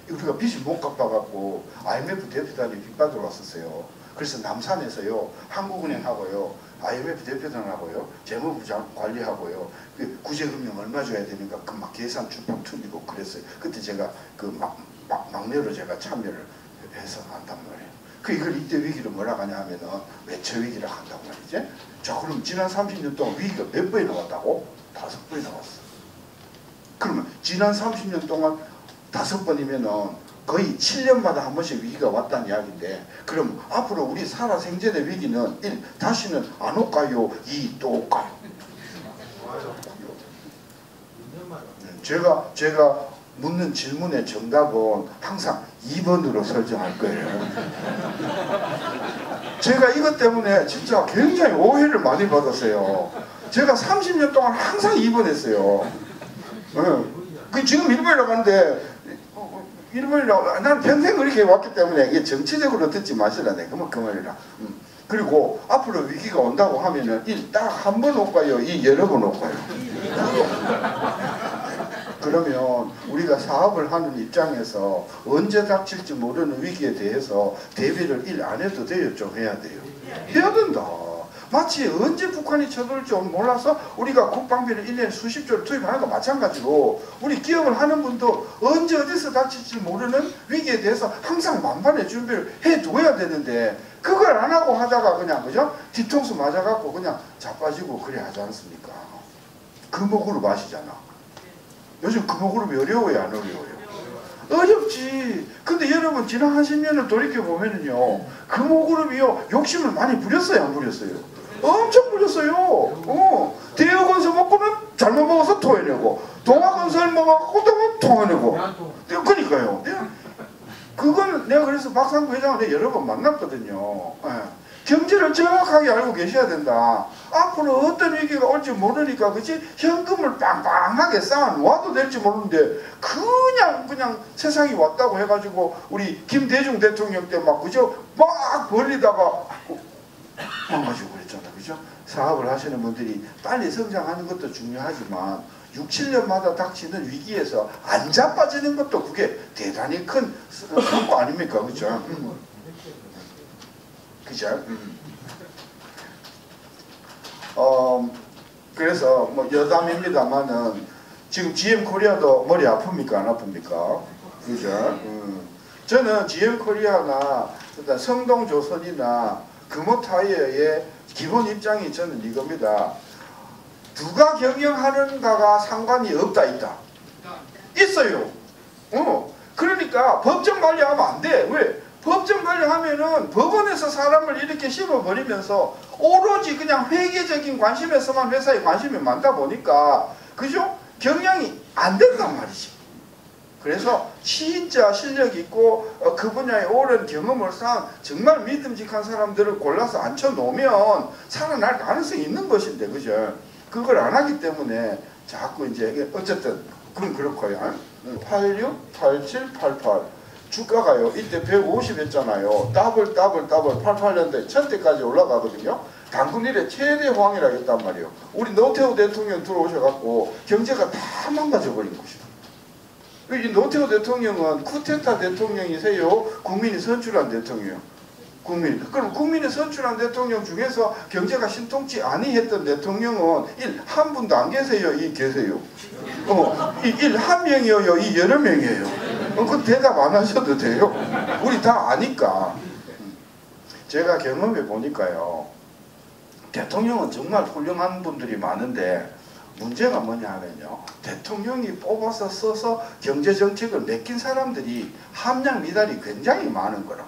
우리가 빚을 못 갚아갖고 IMF 대표단이 빚받으러 왔었어요. 그래서 남산에서요, 한국은행하고요, IMF 대표단하고요, 재무부장 관리하고요, 그 구제금융 얼마 줘야 되니까 그 막 계산 주판 틀리고 그랬어요. 그때 제가 그 막내로 제가 참여를 해서 한단 말이에요. 그 이걸 이때 위기를 뭐라고 하냐 하면은 외처 위기라고 한단 말이지. 자, 그럼 지난 30년 동안 위기가 몇 번이나 왔다고? 5번이나 왔어. 그러면 지난 30년 동안 5번이면은 거의 7년마다 한 번씩 위기가 왔다는 이야기인데, 그럼 앞으로 우리 살아 생전의 위기는 1. 다시는 안 올까요? 2. 또 올까요? 제가 묻는 질문의 정답은 항상 2번으로 설정할 거예요. 제가 이것 때문에 진짜 굉장히 오해를 많이 받았어요. 제가 30년 동안 항상 2번 했어요. 그 지금 1번이라고 하는데, 1번이라고, 난 평생 그렇게 왔기 때문에 이게 정치적으로 듣지 마시라네. 그만이라. 그리고 앞으로 위기가 온다고 하면은 1. 딱 한 번 올까요? 2. 여러 번 올까요? 그러면 우리가 사업을 하는 입장에서 언제 닥칠지 모르는 위기에 대해서 대비를 1. 안 해도 돼요? 좀 해야 돼요? 해야 된다. 마치 언제 북한이 쳐들지 몰라서 우리가 국방비를 1년에 수십조를 투입하는 거 마찬가지로 우리 기업을 하는 분도 언제 어디서 닥칠지 모르는 위기에 대해서 항상 만반의 준비를 해두어야 되는데, 그걸 안 하고 하다가 그냥 그죠? 뒤통수 맞아갖고 그냥 자빠지고 그래 하지 않습니까? 금호그룹 아시잖아. 요즘 금호그룹이 어려워요, 안 어려워요? 어렵지. 근데 여러분 지난 한 10년을 돌이켜보면은요, 금호그룹이요 욕심을 많이 부렸어요, 안 부렸어요? 엄청 부렸어요. 대여건설 먹고는 잘못 먹어서 토해내고, 동아건설 먹어갖고 또 토해내고. 그러니까요. 그건 내가 그래서 박상구 회장을 여러 번 만났거든요. 경제를 정확하게 알고 계셔야 된다. 앞으로 어떤 위기가 올지 모르니까, 그치? 현금을 빵빵하게 쌓아놓아도 될지 모르는데, 그냥 세상이 왔다고 해가지고, 우리 김대중 대통령 때 막, 그죠? 막 벌리다가, 망가지고 그랬잖아. 그죠? 사업을 하시는 분들이 빨리 성장하는 것도 중요하지만, 6, 7년마다 닥치는 위기에서 안 자빠지는 것도 그게 대단히 큰 성과 아닙니까? 그죠? 그죠? 그래서 뭐 여담입니다만은 지금 GM 코리아도 머리 아픕니까? 안 아픕니까? 그죠? 저는 GM 코리아나 일단 성동조선이나 금호타이어의 기본 입장이 저는 이겁니다. 누가 경영하는가가 상관이 없다 있다. 있어요. 그러니까 법정 관리하면 안 돼. 왜? 법정 관리하면은 법원에서 사람을 이렇게 씹어버리면서 오로지 그냥 회계적인 관심에서만 회사에 관심이 많다 보니까, 그죠? 경영이 안 된단 말이지. 그래서 진짜 실력 있고 그 분야에 오랜 경험을 쌓은 정말 믿음직한 사람들을 골라서 앉혀놓으면 살아날 가능성이 있는 것인데, 그죠? 그걸 안 하기 때문에 자꾸 이제 어쨌든 그건 그렇고요. 86, 87, 88 주가가요. 이때 150 했잖아요. 더블 88년도에 1000대까지 올라가거든요. 당군 이래 최대 호황이라 했단 말이에요. 우리 노태우 대통령 들어오셔갖고 경제가 다 망가져버린 것이다. 이 노태우 대통령은 쿠데타 대통령이세요? 국민이 선출한 대통령이에요. 그럼 국민이 선출한 대통령 중에서 경제가 신통치 아니했던 대통령은 한 분도 안 계세요? 계세요? 한 명이에요? 여러 명이에요? 그 대답 안 하셔도 돼요. 우리 다 아니까. 제가 경험해 보니까요, 대통령은 정말 훌륭한 분들이 많은데 문제가 뭐냐 하면요, 대통령이 뽑아서 써서 경제정책을 맡긴 사람들이 함량 미달이 굉장히 많은 거라.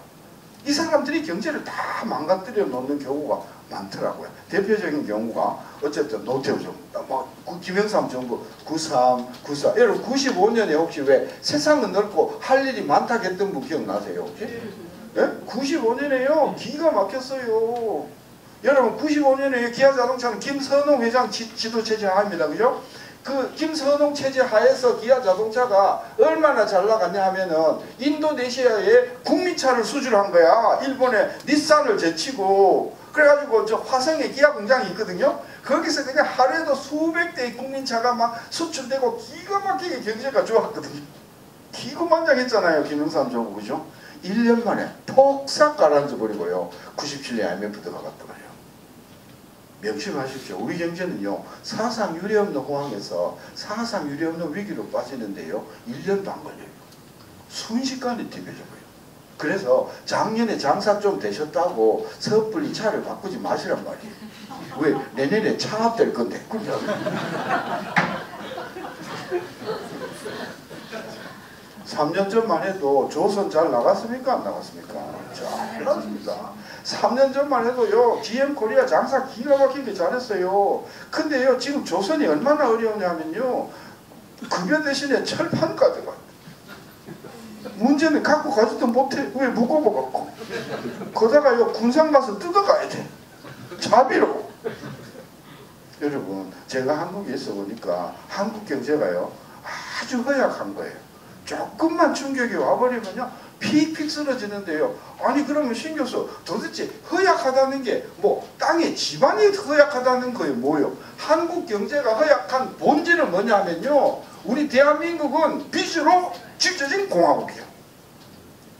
이 사람들이 경제를 다 망가뜨려 놓는 경우가 많더라고요. 대표적인 경우가 어쨌든 노태우 정부, 김영삼 정부 93, 94. 여러분 95년에 혹시 왜 세상은 넓고 할 일이 많다고 했던 분 기억나세요? 혹시? 예? 95년에요. 기가 막혔어요. 여러분 95년에 기아자동차는 김선홍 회장 지도 체제 하입니다. 그죠? 그 김선홍 체제 하에서 기아자동차가 얼마나 잘 나갔냐 하면은 인도네시아에 국민차를 수출한 거야. 일본에 닛산을 제치고. 그래가지고 저 화성에 기아 공장이 있거든요. 거기서 그냥 하루에도 수백 대의 국민차가 막 수출되고 기가 막히게 경제가 좋았거든요. 기고만장했잖아요. 김영삼 정부. 그죠? 1년 만에 폭삭 가라앉아 버리고요. 97년에 IMF 들어갔더만요. 명심하십시오. 우리 경제는요. 사상 유례없는 호황에서 사상 유례없는 위기로 빠지는데요. 1년 반 걸려요. 순식간에 뒤집어져요. 그래서 작년에 장사 좀 되셨다고 섣불리 차를 바꾸지 마시란 말이에요. 왜? 내년에 창업될 건데. 그죠? 3년 전만 해도 조선 잘 나갔습니까? 안 나갔습니까? 잘 나갔습니다. 3년 전만 해도요, GM 코리아 장사 기가 막히게 잘했어요. 근데요, 지금 조선이 얼마나 어려우냐면요, 급여 대신에 철판까지 가. 문제는 갖고 가지도 못해. 왜? 무거워갖고. 거다가요, 군산 가서 뜯어가야 돼. 자비로. 여러분, 제가 한국에 있어 보니까 한국 경제가요, 아주 허약한 거예요. 조금만 충격이 와버리면요, 픽픽 쓰러지는데요. 아니 그러면 신 교수, 도대체 허약하다는 게 뭐 땅의 지반이 허약하다는 거예요? 뭐요? 한국 경제가 허약한 본질은 뭐냐면요, 우리 대한민국은 빚으로 지켜진 공화국이야.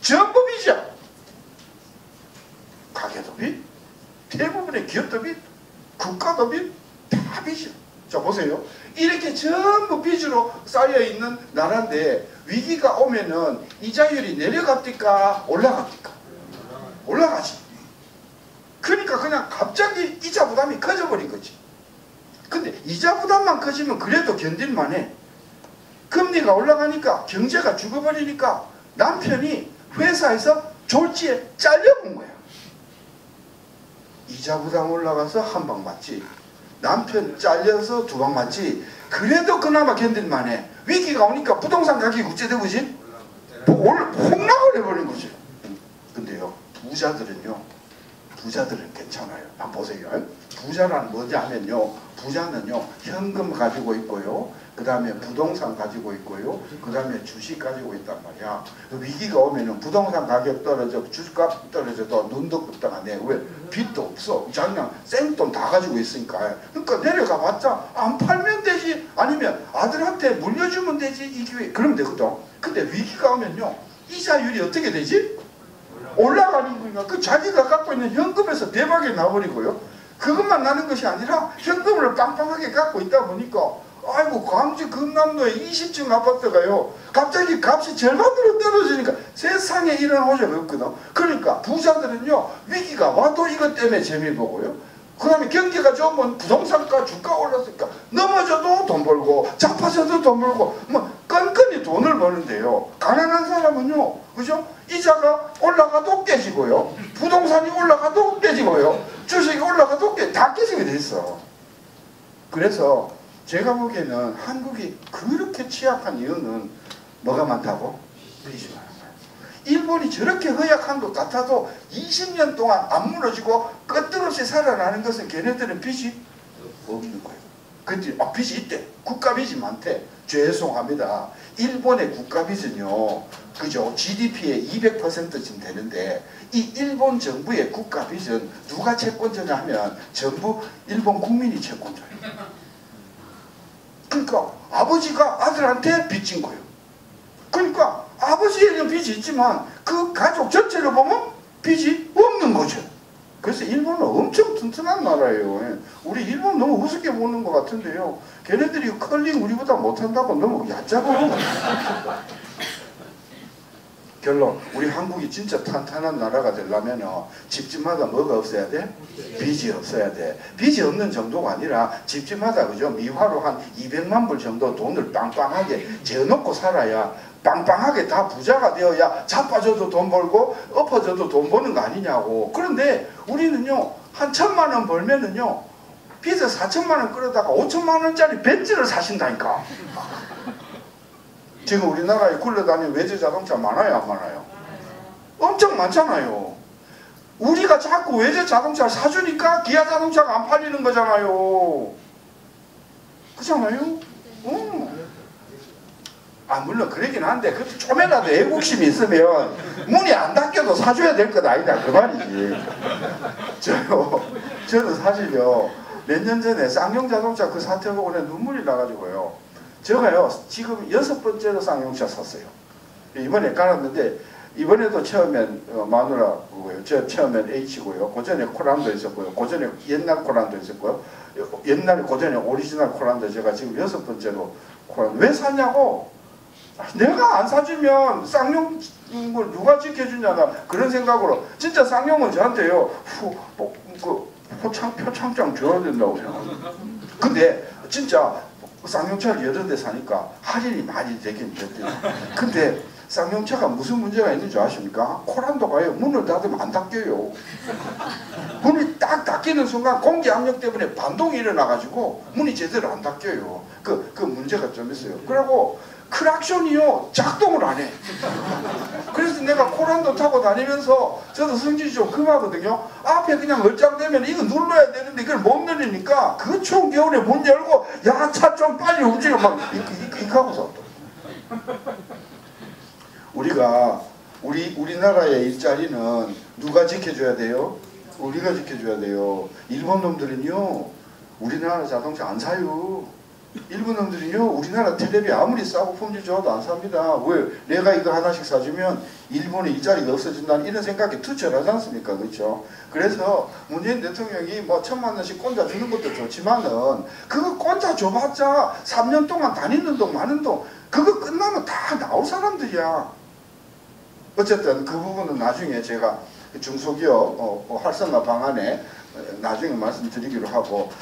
전부 빚이야. 가게도 빚, 대부분의 기업도 빚, 국가도 빚, 다 빚이야. 자 보세요. 이렇게 전부 빚으로 쌓여있는 나라인데 위기가 오면은 이자율이 내려갑니까? 올라갑니까? 올라가지. 그러니까 그냥 갑자기 이자 부담이 커져버린 거지. 근데 이자 부담만 커지면 그래도 견딜만해. 금리가 올라가니까 경제가 죽어버리니까 남편이 회사에서 졸지에 잘려본 거야. 이자 부담 올라가서 한 방 맞지. 남편 잘려서 두 방 맞지. 그래도 그나마 견딜만해. 위기가 오니까 부동산 가격이 어째되고 그지? 폭락을 해버린 거지. 근데요, 부자들은 괜찮아요. 한번 보세요. 부자란 뭐지 하면요, 부자는요 현금 가지고 있고요, 그 다음에 부동산 가지고 있고요, 그 다음에 주식 가지고 있단 말이야. 위기가 오면은 부동산 가격 떨어져, 주식값 떨어져도 눈도 끄떡 안 해. 왜? 빚도 없어. 그냥 생돈 다 가지고 있으니까. 그러니까 내려가 봤자 안 팔면 되지, 아니면 아들한테 물려주면 되지, 이 기회. 그러면 되거든. 근데 위기가 오면요, 이자율이 어떻게 되지? 올라가는 거니까 그 자기가 갖고 있는 현금에서 대박이 나버리고요. 그것만 나는 것이 아니라 현금을 빵빵하게 갖고 있다 보니까 아이고 광주 금남로에 20층 아파트가요 갑자기 값이 절반으로 떨어지니까 세상에 이런 호재가 없거든. 그러니까 부자들은요 위기가 와도 이것 때문에 재미 보고요, 그 다음에 경기가 좋으면 부동산가 주가 올랐으니까 넘어져도 돈 벌고 자빠져도 돈 벌고 뭐 끈끈이 돈을 버는데요, 가난한 사람은요, 그죠? 이자가 올라가도 깨지고요, 부동산이 올라가도 깨지고요, 주식이 올라가도 다 깨지게 돼 있어. 그래서 제가 보기에는 한국이 그렇게 취약한 이유는 뭐가 많다고? 빚이 많아요. 일본이 저렇게 허약한 것 같아도 20년 동안 안 무너지고 끄떡없이 살아나는 것은 걔네들은 빚이 없는 거예요. 근데 빚이 있대. 국가빚이 많대. 죄송합니다. 일본의 국가빚은요, 그죠? GDP의 200%쯤 되는데 이 일본 정부의 국가빚은 누가 채권자냐 하면 전부 일본 국민이 채권자예요. 그러니까 아버지가 아들한테 빚진 거예요. 그러니까 아버지에는 빚이 있지만 그 가족 전체를 보면 빚이 없는 거죠. 그래서 일본은 엄청 튼튼한 나라예요. 우리 일본 너무 우습게 보는 것 같은데요, 걔네들이 컬링 우리보다 못한다고 너무 얕잡아. 결론, 우리 한국이 진짜 탄탄한 나라가 되려면 집집마다 뭐가 없어야 돼? 빚이 없어야 돼. 빚이 없는 정도가 아니라 집집마다, 그죠? 미화로 한 200만 불 정도 돈을 빵빵하게 재놓고 살아야 빵빵하게 다 부자가 되어야 자빠져도 돈 벌고 엎어져도 돈 버는 거 아니냐고. 그런데 우리는요 한 1,000만 원 벌면은요 빚을 4천만 원 끌어다가 5천만 원짜리 벤츠를 사신다니까. 지금 우리나라에 굴러다니는 외제 자동차 많아요, 안 많아요? 엄청 많잖아요. 우리가 자꾸 외제 자동차를 사주니까 기아 자동차가 안 팔리는 거잖아요. 그렇잖아요? 물론 그러긴 한데 그 좀이라도 애국심이 있으면 문이 안 닫혀도 사줘야 될 것 아니다 그 말이지. 저는 사실요 몇 년 전에 쌍용 자동차 그 사태 보고 눈물이 나가지고요. 제가요 지금 6번째로 쌍용차 샀어요. 이번에 깔았는데 이번에도 처음엔 마누라고요. 처음엔 H고요. 고전에 코란도 있었고요. 고전에 옛날 코란도 있었고요. 옛날 고전에 오리지널 코란도 제가 지금 6번째로 코란. 왜 샀냐고? 내가 안 사주면 쌍용을 누가 지켜주냐나 그런 생각으로 진짜 쌍용은 저한테요 표창장 줘야 된다고 생각합니다. 근데 진짜 쌍용차를 여러 대 사니까 할인이 많이 되긴 됐대요. 근데 쌍용차가 무슨 문제가 있는 줄 아십니까? 코란도가요 문을 닫으면 안 닫혀요. 문이 딱 닫히는 순간 공기 압력 때문에 반동이 일어나가지고 문이 제대로 안 닫혀요. 그 문제가 좀 있어요. 그리고 크락션이요 작동을 안 해. 그래서 내가 코란도 타고 다니면서 저도 성질이 좀 금하거든요. 앞에 그냥 얼짱되면 이거 눌러야 되는데 이걸 못 누르니까 그 추운 겨울에 문 열고 야 차 좀 빨리 움직여 막 이하고서 우리나라의 일자리는 누가 지켜줘야 돼요? 우리가 지켜줘야 돼요. 일본 놈들은요 우리나라 자동차 안 사요. 일본 놈들은요 우리나라 텔레비 아무리 싸고 품질 좋아도 안 삽니다. 왜? 내가 이거 하나씩 사주면 일본의 일자리가 없어진다는 이런 생각이 투철하지 않습니까? 그렇죠? 그래서 문재인 대통령이 뭐 1,000만 원씩 꼰자 주는 것도 좋지만은 그거 꼰자 줘봤자 3년 동안 다니는 동 마는 동 그거 끝나면 다 나올 사람들이야. 어쨌든 그 부분은 나중에 제가 중소기업 활성화 방안에 나중에 말씀드리기로 하고.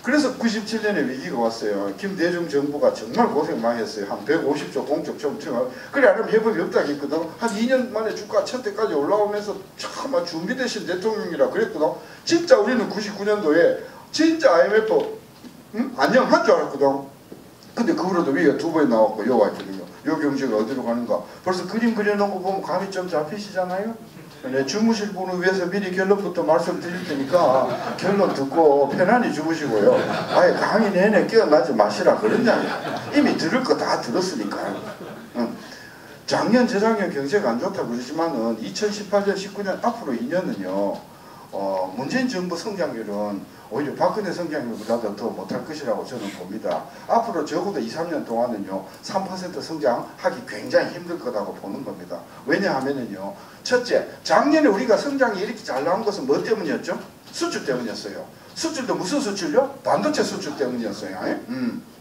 그래서 97년에 위기가 왔어요. 김대중 정부가 정말 고생 많이 했어요. 한 150조 공적 정책을. 그래 안 하면 해법이 없다고 했거든. 한 2년 만에 주가 1000대까지 올라오면서 참 준비되신 대통령이라 그랬거든. 진짜 우리는 99년도에 진짜 IMF 안녕한 줄 알았거든. 근데 그 후로도 위기가 2번 나왔고 요 왔거든요. 요 경제가 어디로 가는가. 벌써 그림 그려놓은 거 보면 감이 좀 잡히시잖아요. 네, 주무실 분을 위해서 미리 결론부터 말씀드릴 테니까 결론 듣고 편안히 주무시고요. 아예 강의 내내 깨어나지 마시라 그랬냐. 이미 들을 거 다 들었으니까요. 작년 재작년 경제가 안 좋다고 그러지만은 2018년 19년 앞으로 2년은요 문재인 정부 성장률은 오히려 박근혜 성장률보다도 더 못할 것이라고 저는 봅니다. 앞으로 적어도 2, 3년 동안은요 3% 성장하기 굉장히 힘들 거라고 보는 겁니다. 왜냐하면은요 첫째, 작년에 우리가 성장이 이렇게 잘 나온 것은 뭐 때문이었죠? 수출 때문이었어요. 수출도 무슨 수출요? 반도체 수출 때문이었어요.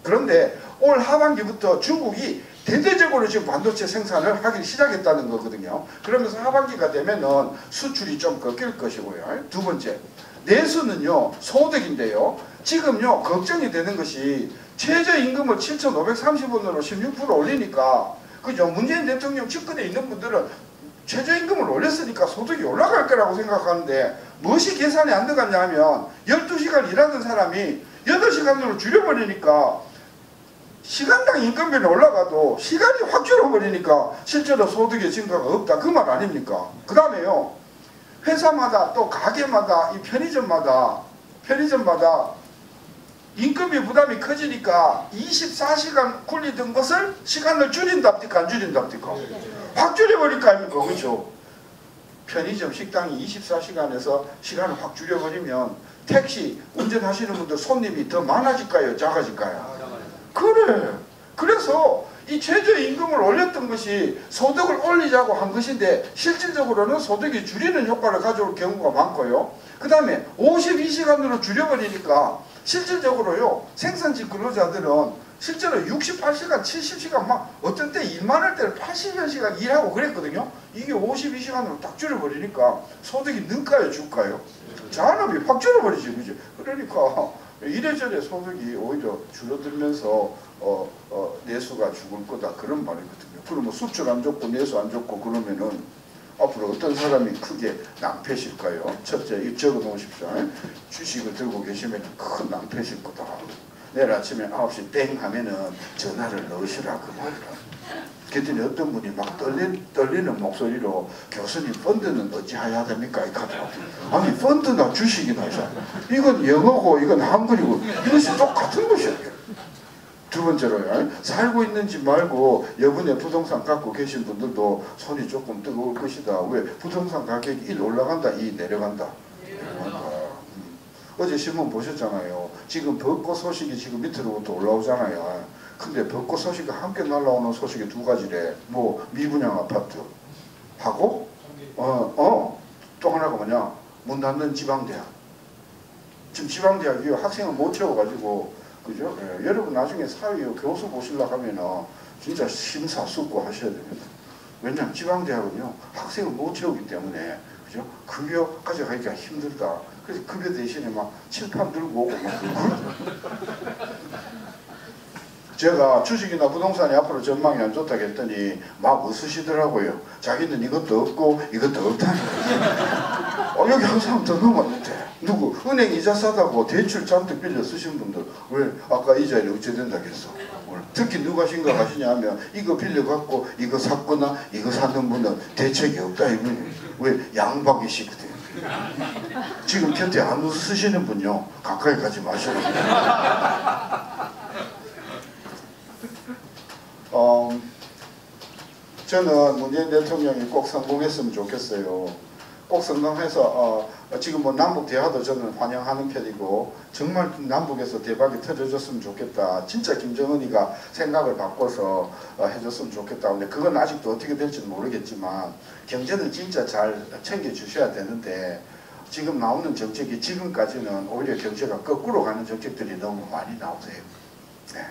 그런데 올 하반기부터 중국이 대대적으로 지금 반도체 생산을 하기 시작했다는 거거든요. 그러면서 하반기가 되면은 수출이 좀 꺾일 것이고요. 두 번째, 내수는요 소득인데요. 지금요 걱정이 되는 것이 최저임금을 7,530원으로 16% 올리니까 그죠? 문재인 대통령 측근에 있는 분들은 최저임금을 올렸으니까 소득이 올라갈 거라고 생각하는데 무엇이 계산이 안 들어갔냐 하면 12시간 일하는 사람이 8시간으로 줄여버리니까 시간당 인건비는 올라가도 시간이 확 줄어버리니까 실제로 소득의 증가가 없다 그 말 아닙니까? 그 다음에요 회사마다 또 가게마다 이 편의점마다 인건비 부담이 커지니까 24시간 굴리던 것을 시간을 줄인답니까 안 줄인답니까? 확 줄여버릴까 아닙니까? 그렇죠? 편의점 식당이 24시간에서 시간을 확 줄여버리면 택시 운전하시는 분들 손님이 더 많아질까요? 작아질까요? 그래. 그래서 이 최저임금을 올렸던 것이 소득을 올리자고 한 것인데 실질적으로는 소득이 줄이는 효과를 가져올 경우가 많고요. 그 다음에 52시간으로 줄여버리니까 실질적으로요 생산직 근로자들은 실제로 68시간, 70시간 막 어떤 때 일 많을 때는 80여 시간 일하고 그랬거든요. 이게 52시간으로 딱 줄여버리니까 소득이 늘까요 줄까요? 잔업이 확 줄어버리지 그죠? 그러니까 이래저래 소득이 오히려 줄어들면서 내수가 죽을 거다 그런 말이거든요. 그러면 수출 안 좋고 내수 안 좋고 그러면은 앞으로 어떤 사람이 크게 낭패실까요? 첫째, 이 적어 놓으십시오. 주식을 들고 계시면 큰 낭패실 거다. 내일 아침에 9시 땡 하면은 전화를 넣으시라 그 말이라. 그랬더니 어떤 분이 막 떨리는 목소리로 교수님 펀드는 어찌해야 됩니까? 이카더라고. 아니 펀드나 주식이나 이건 영어고 이건 한글이고 이것이 똑같은 것이에요. 두 번째로요. 살고 있는 집 말고 여분의 부동산 갖고 계신 분들도 손이 조금 뜨거울 것이다. 왜? 부동산 가격이 1 올라간다, 2 내려간다. 어제 신문 보셨잖아요. 지금 벚꽃 소식이 지금 밑으로부터 올라오잖아요. 근데 벚꽃 소식과 함께 날라오는 소식이 두 가지래. 뭐 미분양 아파트 하고 또 하나가 뭐냐, 문 닫는 지방대학. 지금 지방대학이 학생을 못 채워가지고, 그죠? 예, 여러분 나중에 사회 교수 보시려고 하면은 진짜 심사숙고하셔야 됩니다. 왜냐하면 지방대학은요 학생을 못 채우기 때문에, 그죠? 급여 가져가기가 힘들다. 그래서 급여 대신에 막 칠판 들고 오고 막 제가 주식이나 부동산이 앞으로 전망이 안 좋다고 했더니 막 웃으시더라고요. 자기는 이것도 없고 이것도 없다니까. 여기 한 사람 더 넘었는데 누구? 은행 이자 싸다고 대출 잔뜩 빌려 쓰신 분들 왜 아까 이자율이 어찌 된다고 했어? 특히 누가 심각하시냐 하면 이거 빌려갖고 이거 샀거나 이거 사는 분은 대책이 없다 이분이. 왜? 양박이시거든. 지금 곁에 안 웃으시는 분요 가까이 가지 마셔야 돼요. 저는 문재인 대통령이 꼭 성공했으면 좋겠어요. 꼭 성공해서 지금 뭐 남북 대화도 저는 환영하는 편이고 정말 남북에서 대박이 터져줬으면 좋겠다. 진짜 김정은이가 생각을 바꿔서 해줬으면 좋겠다. 근데 그건 아직도 어떻게 될지는 모르겠지만 경제는 진짜 잘 챙겨주셔야 되는데 지금 나오는 정책이 지금까지는 오히려 경제가 거꾸로 가는 정책들이 너무 많이 나오세요. 네.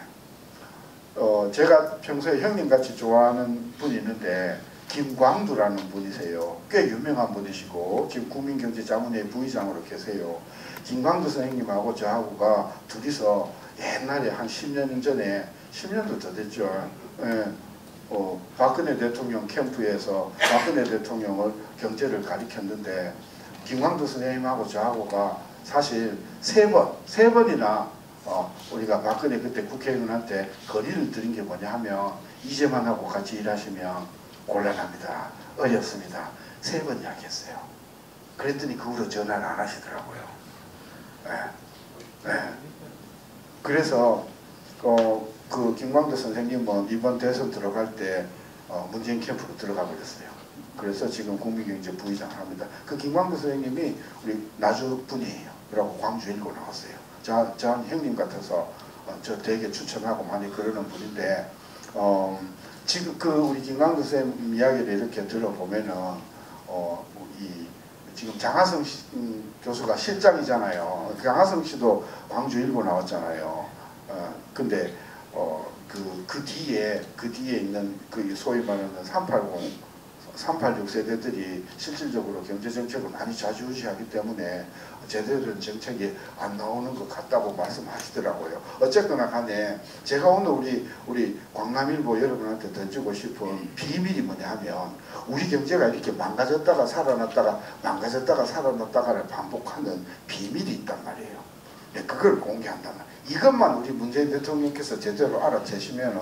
제가 평소에 형님같이 좋아하는 분이 있는데 김광두라는 분이세요. 꽤 유명한 분이시고 지금 국민경제자문회의 부의장으로 계세요. 김광두 선생님하고 저하고가 둘이서 옛날에 한 10년 전에 10년도 더 됐죠. 예, 박근혜 대통령 캠프에서 박근혜 대통령을 경제를 가리켰는데 김광두 선생님하고 저하고가 사실 세 번이나 우리가 박근혜 그때 국회의원한테 건의를 드린 게 뭐냐 하면 이재만 하고 같이 일하시면 곤란합니다. 어렵습니다. 3번 이야기했어요. 그랬더니 그 후로 전화를 안 하시더라고요. 네. 그래서 그 김광도 선생님은 이번 대선 들어갈 때 문재인 캠프로 들어가 버렸어요. 그래서 지금 국민경제 부의장을 합니다. 그 김광도 선생님이 우리 나주 분이에요. 그러고 광주 일고 나왔어요. 저 형님 같아서 저 되게 추천하고 많이 그러는 분인데 지금 그 우리 김광도 선생님 이야기를 이렇게 들어보면은 지금 장하성 교수가 실장이잖아요. 장하성 씨도 광주 일고 나왔잖아요. 근데 그 뒤에 있는 그 소위 말하는 386 세대들이 실질적으로 경제정책을 많이 좌지우지하기 때문에 제대로 된 정책이 안 나오는 것 같다고 말씀하시더라고요. 어쨌거나 간에 제가 오늘 우리 광남일보 여러분한테 던지고 싶은 비밀이 뭐냐 하면 우리 경제가 이렇게 망가졌다가 살아났다가 망가졌다가 살아났다가를 반복하는 비밀이 있단 말이에요. 그걸 공개한단 말이에요. 이것만 우리 문재인 대통령께서 제대로 알아채시면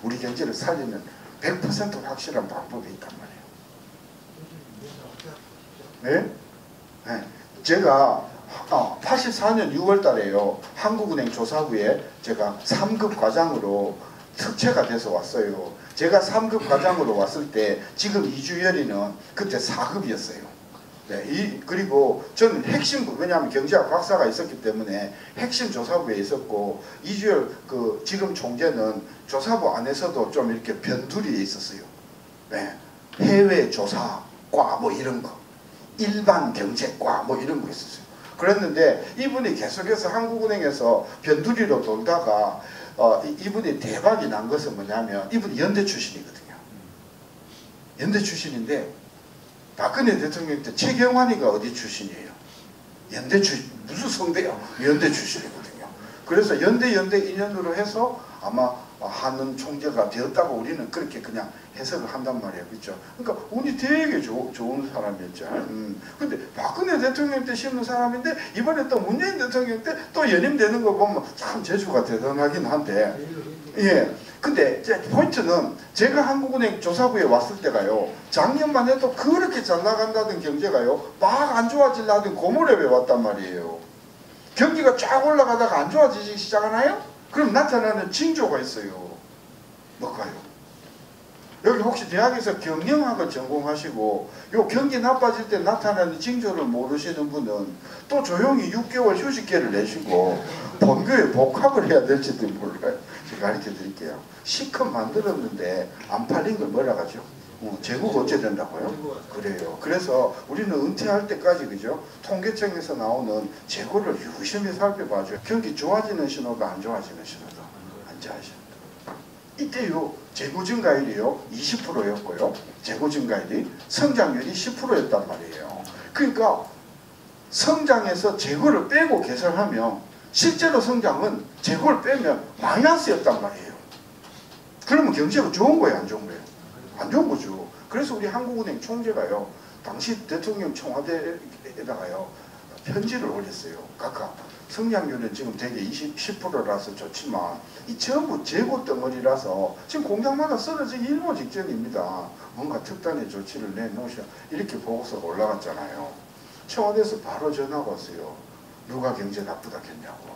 우리 경제를 살리는 100% 확실한 방법이 있단 말이에요. 네? 네. 제가 84년 6월 달에요. 한국은행 조사부에 제가 3급 과장으로 특채가 돼서 왔어요. 제가 3급 과장으로 왔을 때 지금 이주열이는 그때 4급이었어요. 네, 그리고 저는 핵심, 왜냐하면 경제학 박사가 있었기 때문에 핵심 조사부에 있었고 이주열 그 지금 총재는 조사부 안에서도 좀 이렇게 변두리에 있었어요. 네, 해외 조사과 뭐 이런 거, 일반 경제과 뭐 이런 거 있었어요. 그랬는데 이분이 계속해서 한국은행에서 변두리로 돌다가 이분이 대박이 난 것은 뭐냐면 이분이 연대 출신이거든요. 연대 출신인데 박근혜 대통령 때 최경환이가 어디 출신이에요? 연대 무슨 성대요? 연대 출신이거든요. 그래서 연대 인연으로 해서 아마 하는 총재가 되었다고 우리는 그렇게 그냥 해석을 한단 말이에요. 그렇죠? 그러니까 운이 되게 좋은 사람이었죠. 근데 박근혜 대통령 때 심는 사람인데 이번에 또 문재인 대통령 때 또 연임되는 거 보면 참 재주가 대단하긴 한데, 예. 근데 포인트는 제가 한국은행 조사부에 왔을 때가요, 작년만 해도 그렇게 잘 나간다던 경제가요 막 안 좋아지려던 고무렵에 왔단 말이에요. 경기가 쫙 올라가다가 안 좋아지기 시작하나요? 그럼 나타나는 징조가 있어요. 뭘까요? 여기 혹시 대학에서 경영학을 전공하시고 요 경기 나빠질 때 나타나는 징조를 모르시는 분은 또 조용히 6개월 휴직계를 내시고 본교에 복학을 해야 될지도 몰라요. 제가 가르쳐 드릴게요. 시컷 만들었는데 안 팔린 걸 뭐라 하죠? 재고가 어째 된다고요? 그래요. 그래서 우리는 은퇴할 때까지, 그죠? 통계청에서 나오는 재고를 유심히 살펴봐줘요. 경기 좋아지는 신호도 안 좋아지는 신호도 안 좋아지는. 이때요 재고 증가율이요 20%였고요. 재고 증가율이 성장률이 10%였단 말이에요. 그러니까 성장에서 재고를 빼고 계산하면 실제로 성장은 재고를 빼면 마이너스였단 말이에요. 그러면 경제가 좋은 거예요, 안 좋은 거예요? 안 좋은 거죠. 그래서 우리 한국은행 총재가요 당시 대통령 청와대에다가요 편지를 올렸어요. 각각 성장률은 지금 되게 10%라서 좋지만 이 전부 재고 덩어리라서 지금 공장마다 쓰러지기 일보 직전입니다. 뭔가 특단의 조치를 내놓으셔. 이렇게 보고서가 올라갔잖아요. 청와대에서 바로 전화가 왔어요. 누가 경제 나쁘다겠냐고.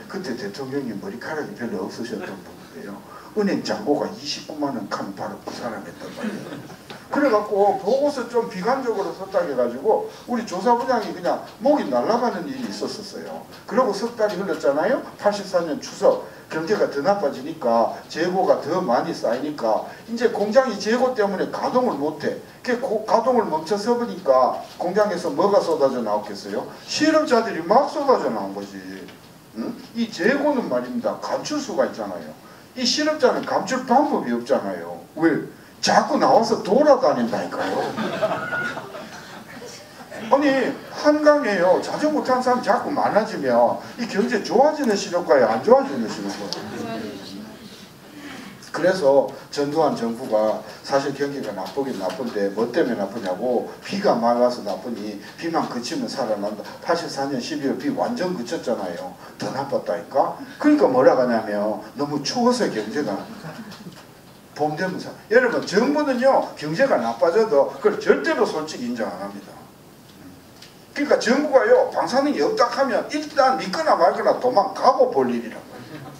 그때 대통령이 머리카락이 별로 없으셨던 분인데요. 은행 잔고가 29만 원 칸 바로 그 사람 했단 말이에요. 그래갖고 보고서 좀 비관적으로 썼다 해가지고 우리 조사부장이 그냥 목이 날아가는 일이 있었어요. 그러고 석 달이 흘렀잖아요. 84년 추석 경제가 더 나빠지니까 재고가 더 많이 쌓이니까 이제 공장이 재고 때문에 가동을 못해. 가동을 멈춰서 보니까 공장에서 뭐가 쏟아져 나왔겠어요? 실업자들이 막 쏟아져 나온 거지. 응? 이 재고는 말입니다. 감출 수가 있잖아요. 이 실업자는 감출 방법이 없잖아요. 왜? 자꾸 나와서 돌아다닌다니까요. 아니 한강에요 자전거 타는 사람이 자꾸 많아지면 이 경제 좋아지는 실효과예요, 안 좋아지는 실효과예요? 그래서 전두환 정부가 사실 경기가 나쁘긴 나쁜데 뭐 때문에 나쁘냐고, 비가 많이 와서 나쁘니 비만 그치면 살아난다. 84년 12월 비 완전 그쳤잖아요. 더 나빴다니까. 그러니까 뭐라 하냐면 너무 추워서 경제가 봄 되면 여러분 정부는요 경제가 나빠져도 그걸 절대로 솔직히 인정 안 합니다. 그러니까 정부가요 방사능이 없다 하면 일단 믿거나 말거나 도망가고 볼 일이란 말이에요.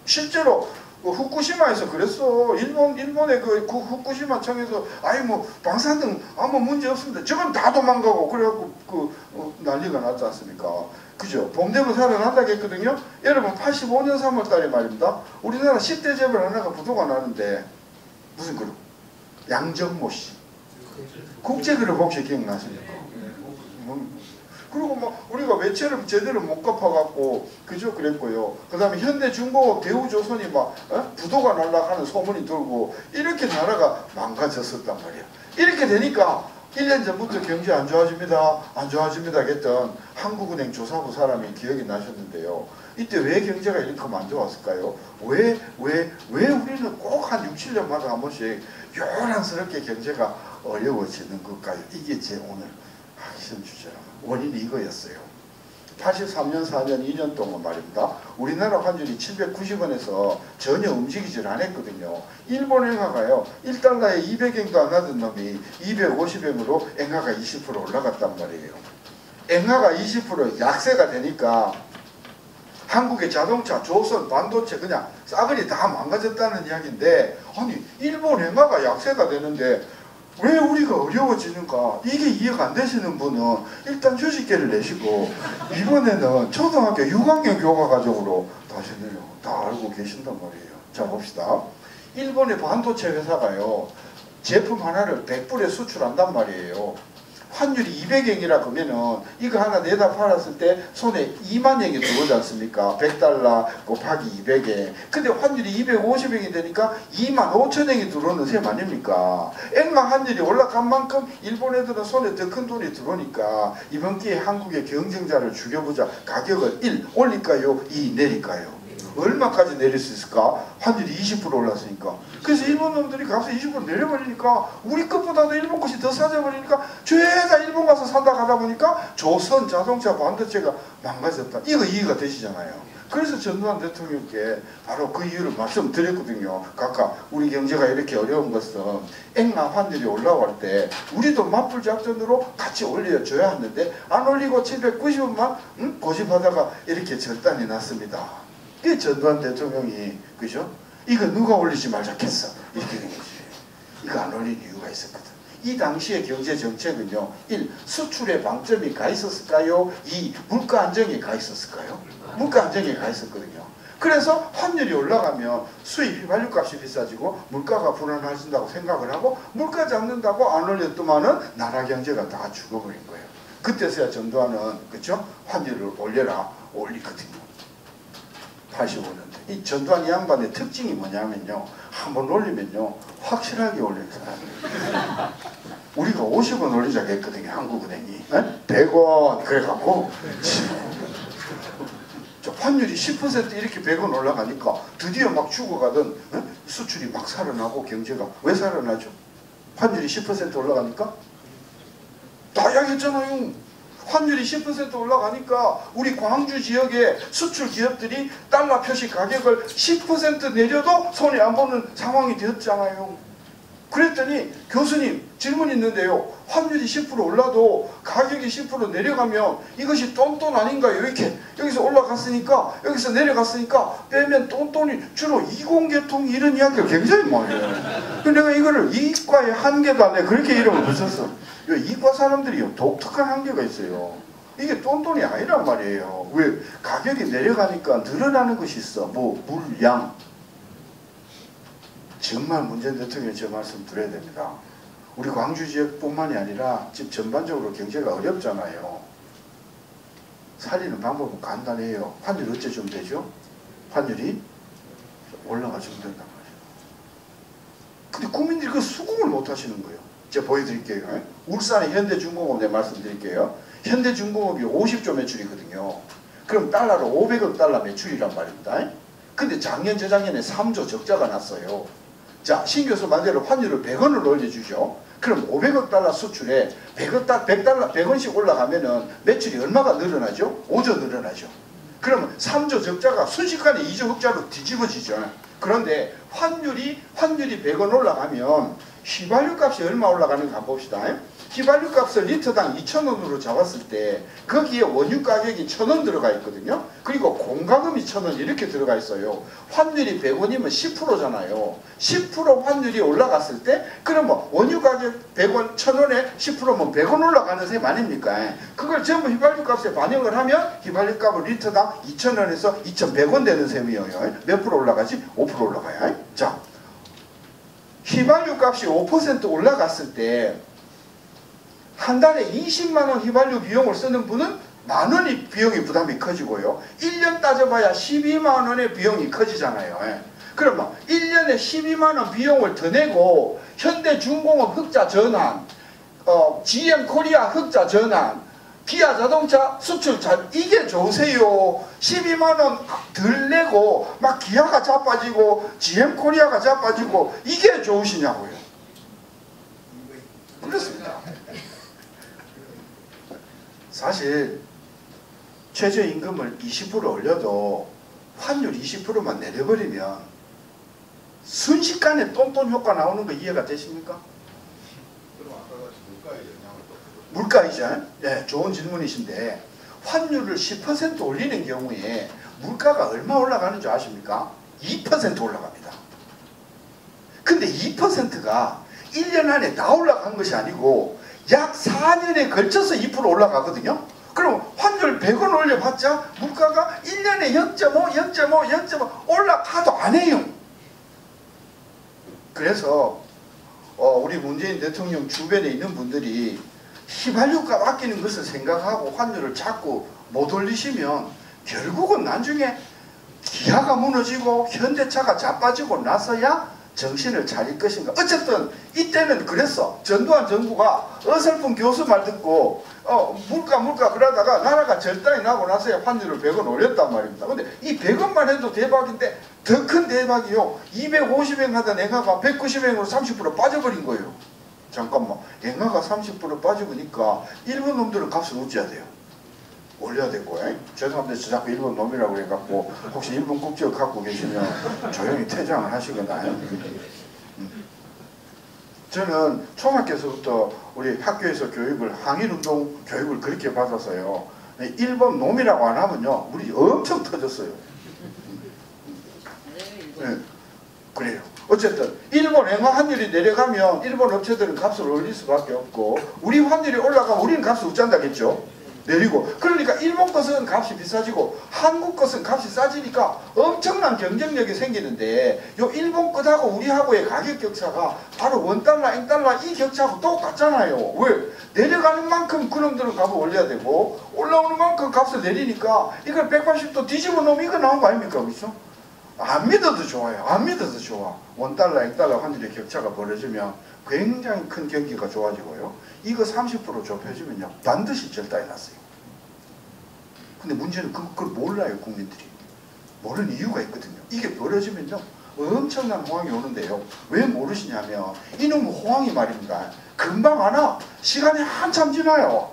실제로 후쿠시마에서 그랬어. 일본의 그 후쿠시마 청에서 아이 뭐 방사능 아무 문제 없습니다. 저건 다 도망가고 그래갖고 난리가 났지 않습니까? 그죠? 봄 되면 살아난다겠거든요. 여러분 85년 3월 달에 말입니다. 우리나라 10대 재벌 하나가 부도가 나는데 무슨 그룹? 양정모 씨. 국제그룹 혹시 기억나십니까? 그리고 뭐 우리가 외채를 제대로 못 갚아갖고 그죠 그랬고요. 그 다음에 현대중공업 대우조선이 막 부도가 날라가는 소문이 돌고 이렇게 나라가 망가졌었단 말이에요. 이렇게 되니까 1년 전부터 경제 안 좋아집니다 안 좋아집니다 했던 한국은행 조사부 사람이 기억이 나셨는데요. 이때 왜 경제가 이렇게 안 좋았을까요? 왜 우리는 꼭 한 6, 7년마다 한 번씩 요란스럽게 경제가 어려워지는 걸까요? 이게 제 오늘 핵심 주제라. 원인이 이거였어요. 83년 4년 2년 동안 말입니다. 우리나라 환율이 790원에서 전혀 움직이질 않았거든요. 일본 엔화가요 1달러에 200엔도 안 하던 놈이 250엔으로 엔화가 20% 올라갔단 말이에요. 엔화가 20% 약세가 되니까 한국의 자동차, 조선, 반도체 그냥 싸그리 다 망가졌다는 이야기인데, 아니 일본 엔화가 약세가 되는데 왜 우리가 어려워지는가, 이게 이해가 안 되시는 분은 일단 휴직계를 내시고 이번에는 초등학교 6학년 교과과정으로 다시네요. 다 알고 계신단 말이에요. 자 봅시다. 일본의 반도체 회사가요 제품 하나를 100불에 수출한단 말이에요. 환율이 200엔이라 그러면은 이거 하나 내다 팔았을 때 손에 2만 엔이 들어오지 않습니까? 100달러 곱하기 200엔. 근데 환율이 250엔이 되니까 2만 5천 엔이 들어오는 셈 아닙니까? 엔화 환율이 올라간 만큼 일본 애들은 손에 더 큰 돈이 들어오니까 이번 기회에 한국의 경쟁자를 죽여보자. 가격을 1 올릴까요? 2 내릴까요? 얼마까지 내릴 수 있을까? 환율이 20% 올랐으니까. 그래서 일본 놈들이 값을 20% 내려버리니까 우리 것보다도 일본 것이 더 싸져버리니까 죄다 일본 가서 산다 가다 보니까 조선 자동차 반도체가 망가졌다. 이거 이해가 되시잖아요. 그래서 전두환 대통령께 바로 그 이유를 말씀드렸거든요. 각각 우리 경제가 이렇게 어려운 것은 엔화 환율이 올라갈 때 우리도 맞불 작전으로 같이 올려줘야 하는데 안 올리고 790원만 고집하다가 이렇게 절단이 났습니다. 그게 전두환 대통령이 그죠? 이거 누가 올리지 말자겠어 이렇게 된 거지. 이거 안 올린 이유가 있었거든. 이 당시의 경제 정책은요. 1. 수출에 방점이 가 있었을까요? 2. 물가 안정이 가 있었을까요? 물가 안정이 가 있었거든요. 그래서 환율이 올라가면 수입 휘발유 값이 비싸지고 물가가 불안해진다고 생각을 하고 물가 잡는다고 안 올렸더만은 나라 경제가 다 죽어버린 거예요. 그때서야 전두환은 그쵸? 환율을 올려라 올리거든요. 85년대. 이 전두환 이 양반의 특징이 뭐냐면요. 한번 올리면요. 확실하게 올리는 사람이에요. 우리가 50원 올리자고 했거든요. 한국은행이. 100원 그래갖고 환율이 10% 이렇게 100원 올라가니까 드디어 막 죽어가던 수출이 막 살아나고 경제가 왜 살아나죠? 환율이 10% 올라가니까 다양했잖아요. 환율이 10% 올라가니까 우리 광주 지역의 수출 기업들이 달러 표시 가격을 10% 내려도 손해 안 보는 상황이 되었잖아요. 그랬더니 교수님 질문 있는데요. 환율이 10% 올라도 가격이 10% 내려가면 이것이 똔똔 아닌가요? 이렇게 여기서 올라갔으니까 여기서 내려갔으니까 빼면 똔똔이 주로 이공계통 이런 이야기가 굉장히 많아요. 내가 이거를 이과의 한계도 안 해 그렇게 이름을 붙였어. 이과 사람들이 독특한 한계가 있어요. 이게 똔똔이 아니란 말이에요. 왜? 가격이 내려가니까 늘어나는 것이 있어. 뭐 물량. 정말 문재인 대통령이 저 말씀 드려야 됩니다. 우리 광주 지역뿐만이 아니라 지금 전반적으로 경제가 어렵잖아요. 살리는 방법은 간단해요. 환율 어째 좀 되죠? 환율이 올라가 주면 된단 말이에요. 근데 국민들이 그 수긍을 못 하시는 거예요. 제가 보여드릴게요. 울산의 현대중공업 내 말씀드릴게요. 현대중공업이 50조 매출이거든요. 그럼 달러로 500억 달러 매출이란 말입니다. 근데 작년 저작년에 3조 적자가 났어요. 자, 신 교수 말대로 환율을 100원을 올려주죠. 그럼 500억 달러 수출에 100원씩 올라가면은 매출이 얼마가 늘어나죠? 5조 늘어나죠. 그러면 3조 적자가 순식간에 2조 흑자로 뒤집어지죠. 그런데 환율이 100원 올라가면 휘발유 값이 얼마 올라가는가 한번 봅시다. 휘발유 값을 리터당 2,000원으로 잡았을 때 거기에 원유 가격이 1,000원 들어가 있거든요. 그리고 공과금이 1,000원 이렇게 들어가 있어요. 환율이 100원이면 10%잖아요. 10% 환율이 올라갔을 때 그러면 원유 가격 100원, 1,000원에 10%면 100원 올라가는 셈 아닙니까? 그걸 전부 휘발유 값에 반영을 하면 휘발유 값을 리터당 2,000원에서 2,100원 되는 셈이에요. 몇 프로 올라가지? 5% 올라가요. 자, 휘발유 값이 5% 올라갔을 때 한 달에 20만원 휘발유 비용을 쓰는 분은 만원이 비용이 부담이 커지고요. 1년 따져봐야 12만원의 비용이 커지잖아요. 그러면 1년에 12만원 비용을 더 내고 현대중공업 흑자 전환, GM코리아 흑자 전환, 기아 자동차 수출 잘 이게 좋으세요. 12만원 덜 내고 막 기아가 자빠지고 GM코리아가 자빠지고 이게 좋으시냐고요. 그렇습니다. 사실 최저임금을 20% 올려도 환율 20%만 내려버리면 순식간에 똔똔 효과 나오는 거 이해가 되십니까? 그럼 아까 같이 물가에 영향을 물가이자 네, 좋은 질문이신데 환율을 10% 올리는 경우에 물가가 얼마 올라가는 줄 아십니까? 2% 올라갑니다. 근데 2%가 1년 안에 다 올라간 것이 아니고 약 4년에 걸쳐서 2% 올라가거든요. 그럼 환율 100원 올려봤자 물가가 1년에 0.5 올라가도 안 해요. 그래서 우리 문재인 대통령 주변에 있는 분들이 휘발유값 아끼는 것을 생각하고 환율을 자꾸 못 올리시면 결국은 나중에 기아가 무너지고 현대차가 자빠지고 나서야 정신을 차릴 것인가. 어쨌든 이때는 그랬어. 전두환 정부가 어설픈 교수 말 듣고 물가 그러다가 나라가 절단이 나고 나서야 환율을 100원 올렸단 말입니다. 근데 이 100원만 해도 대박인데 더 큰 대박이요. 250엔 하던 엔화가 190엔으로 30% 빠져버린 거예요. 잠깐만, 엔화가 30% 빠져보니까 일본 놈들은 값을 어찌해야 돼요? 올려야 되고. 죄송합니다. 저 자꾸 일본 놈이라고 해갖고 혹시 일본 국적 갖고 계시면 조용히 퇴장을 하시거나. 저는 초등학교에서부터 우리 학교에서 교육을, 항일운동 교육을 그렇게 받아서요, 일본 놈이라고 안 하면요 우리 엄청 터졌어요. 네, 그래요. 어쨌든 일본 엔화 환율이 내려가면 일본 업체들은 값을 올릴 수밖에 없고, 우리 환율이 올라가면 우리는 값을 웃잔다겠죠. 내리고. 그러니까 일본 것은 값이 비싸지고 한국 것은 값이 싸지니까 엄청난 경쟁력이 생기는데, 요 일본 것하고 우리하고의 가격 격차가 바로 원달러, 엔달러 이 격차하고 똑같잖아요. 왜? 내려가는 만큼 그놈들은 값을 올려야 되고 올라오는 만큼 값을 내리니까 이걸 180도 뒤집어 놓으면 이거 나온 거 아닙니까? 그렇죠? 안 믿어도 좋아요. 안 믿어도 좋아. 원달러, 엔달러 환율의 격차가 벌어지면 굉장히 큰 경기가 좋아지고요. 이거 30% 좁혀지면요 반드시 절단이 났어요. 근데 문제는 그걸 몰라요. 국민들이 모르는 이유가 있거든요. 이게 벌어지면요 엄청난 호황이 오는데요. 왜 모르시냐면 이놈의 호황이 말입니다, 금방 안 와. 시간이 한참 지나요.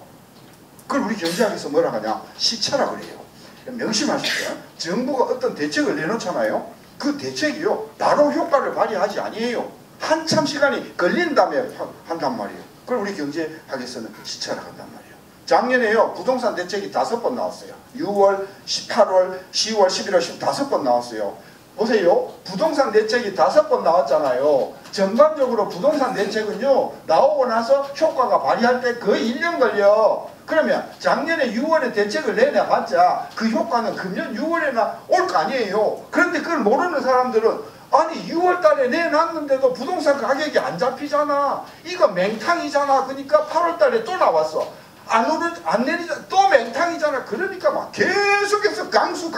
그걸 우리 경제학에서 뭐라 하냐, 시차라 그래요. 명심하십시오. 정부가 어떤 대책을 내놓잖아요. 그 대책이요 바로 효과를 발휘하지 아니에요. 한참 시간이 걸린 다음에 한단 말이에요. 그걸 우리 경제학에서는 시차라 한단 말이에요. 작년에요 부동산 대책이 5번 나왔어요. 6월, 18월, 10월, 11월, 15번 나왔어요. 보세요. 부동산 대책이 5번 나왔잖아요. 전반적으로 부동산 대책은요 나오고 나서 효과가 발휘할 때 거의 1년 걸려. 그러면 작년에 6월에 대책을 내놔봤자 그 효과는 금년 6월에나 올 거 아니에요. 그런데 그걸 모르는 사람들은 아니 6월달에 내놨는데도 부동산 가격이 안 잡히잖아. 이거 맹탕이잖아. 그러니까 8월달에 또 나왔어. 안 내리자 또 맹탕이잖아. 그러니까 막 계속해서 강수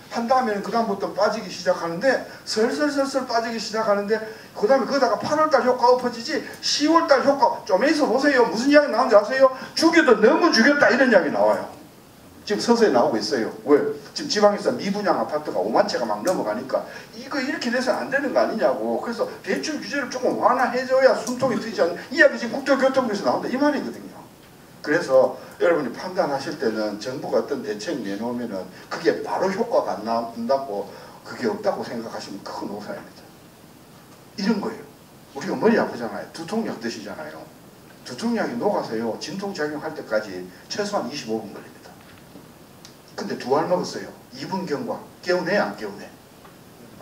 한 다음에는 그 다음부터 빠지기 시작하는데, 슬슬 빠지기 시작하는데, 그 다음에 거기다가 8월달 효과 엎어지지 10월달 효과 좀 있어 보세요. 무슨 이야기 나오는지 아세요? 죽여도 너무 죽였다 이런 이야기 나와요. 지금 서서히 나오고 있어요. 왜? 지금 지방에서 미분양 아파트가 5만 채가 막 넘어가니까 이거 이렇게 돼서는 안 되는 거 아니냐고. 그래서 대출 규제를 조금 완화해줘야 숨통이 트이지 않는 이야기 지금 국토교통부에서 나온다 이 말이거든요. 그래서 여러분이 판단하실 때는 정부가 어떤 대책 내놓으면은 그게 바로 효과가 안 나온다고, 그게 없다고 생각하시면 큰 오산입니다. 이런 거예요. 우리가 머리 아프잖아요. 두통약 드시잖아요. 두통약이 녹아서요 진통작용할 때까지 최소한 25분 걸립니다. 근데 2알 먹었어요. 2분 경과. 깨우네 안 깨우네?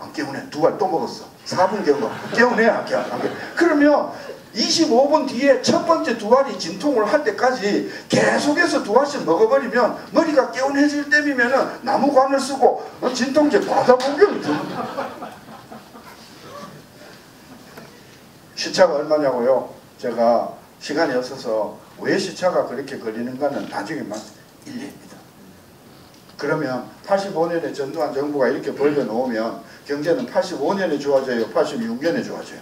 안 깨우네. 2알 또 먹었어. 4분 경과. 깨우네 안 깨우네? 그러면 25분 뒤에 첫 번째 2알이 진통을 할 때까지 계속해서 2알씩 먹어버리면 머리가 개운해질 때면은 나무관을 쓰고 진통제 과다복용이 듭니다. 시차가 얼마냐고요? 제가 시간이 없어서 왜 시차가 그렇게 걸리는가는 나중에만 일리입니다. 그러면 85년에 전두환 정부가 이렇게 벌려놓으면 경제는 85년에 좋아져요? 86년에 좋아져요?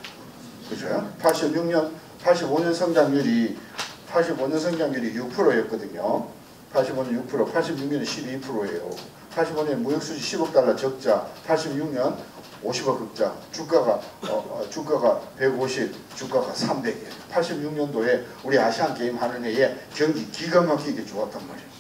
그죠? 85년 성장률이 6%였거든요. 85년 6%, 86년에 12%예요. 85년 무역수지 10억 달러 적자, 86년 50억 흑자, 주가가 150, 주가가 300이에요. 86년도에 우리 아시안게임 하는 해에 경기 기가 막히게 좋았단 말이에요.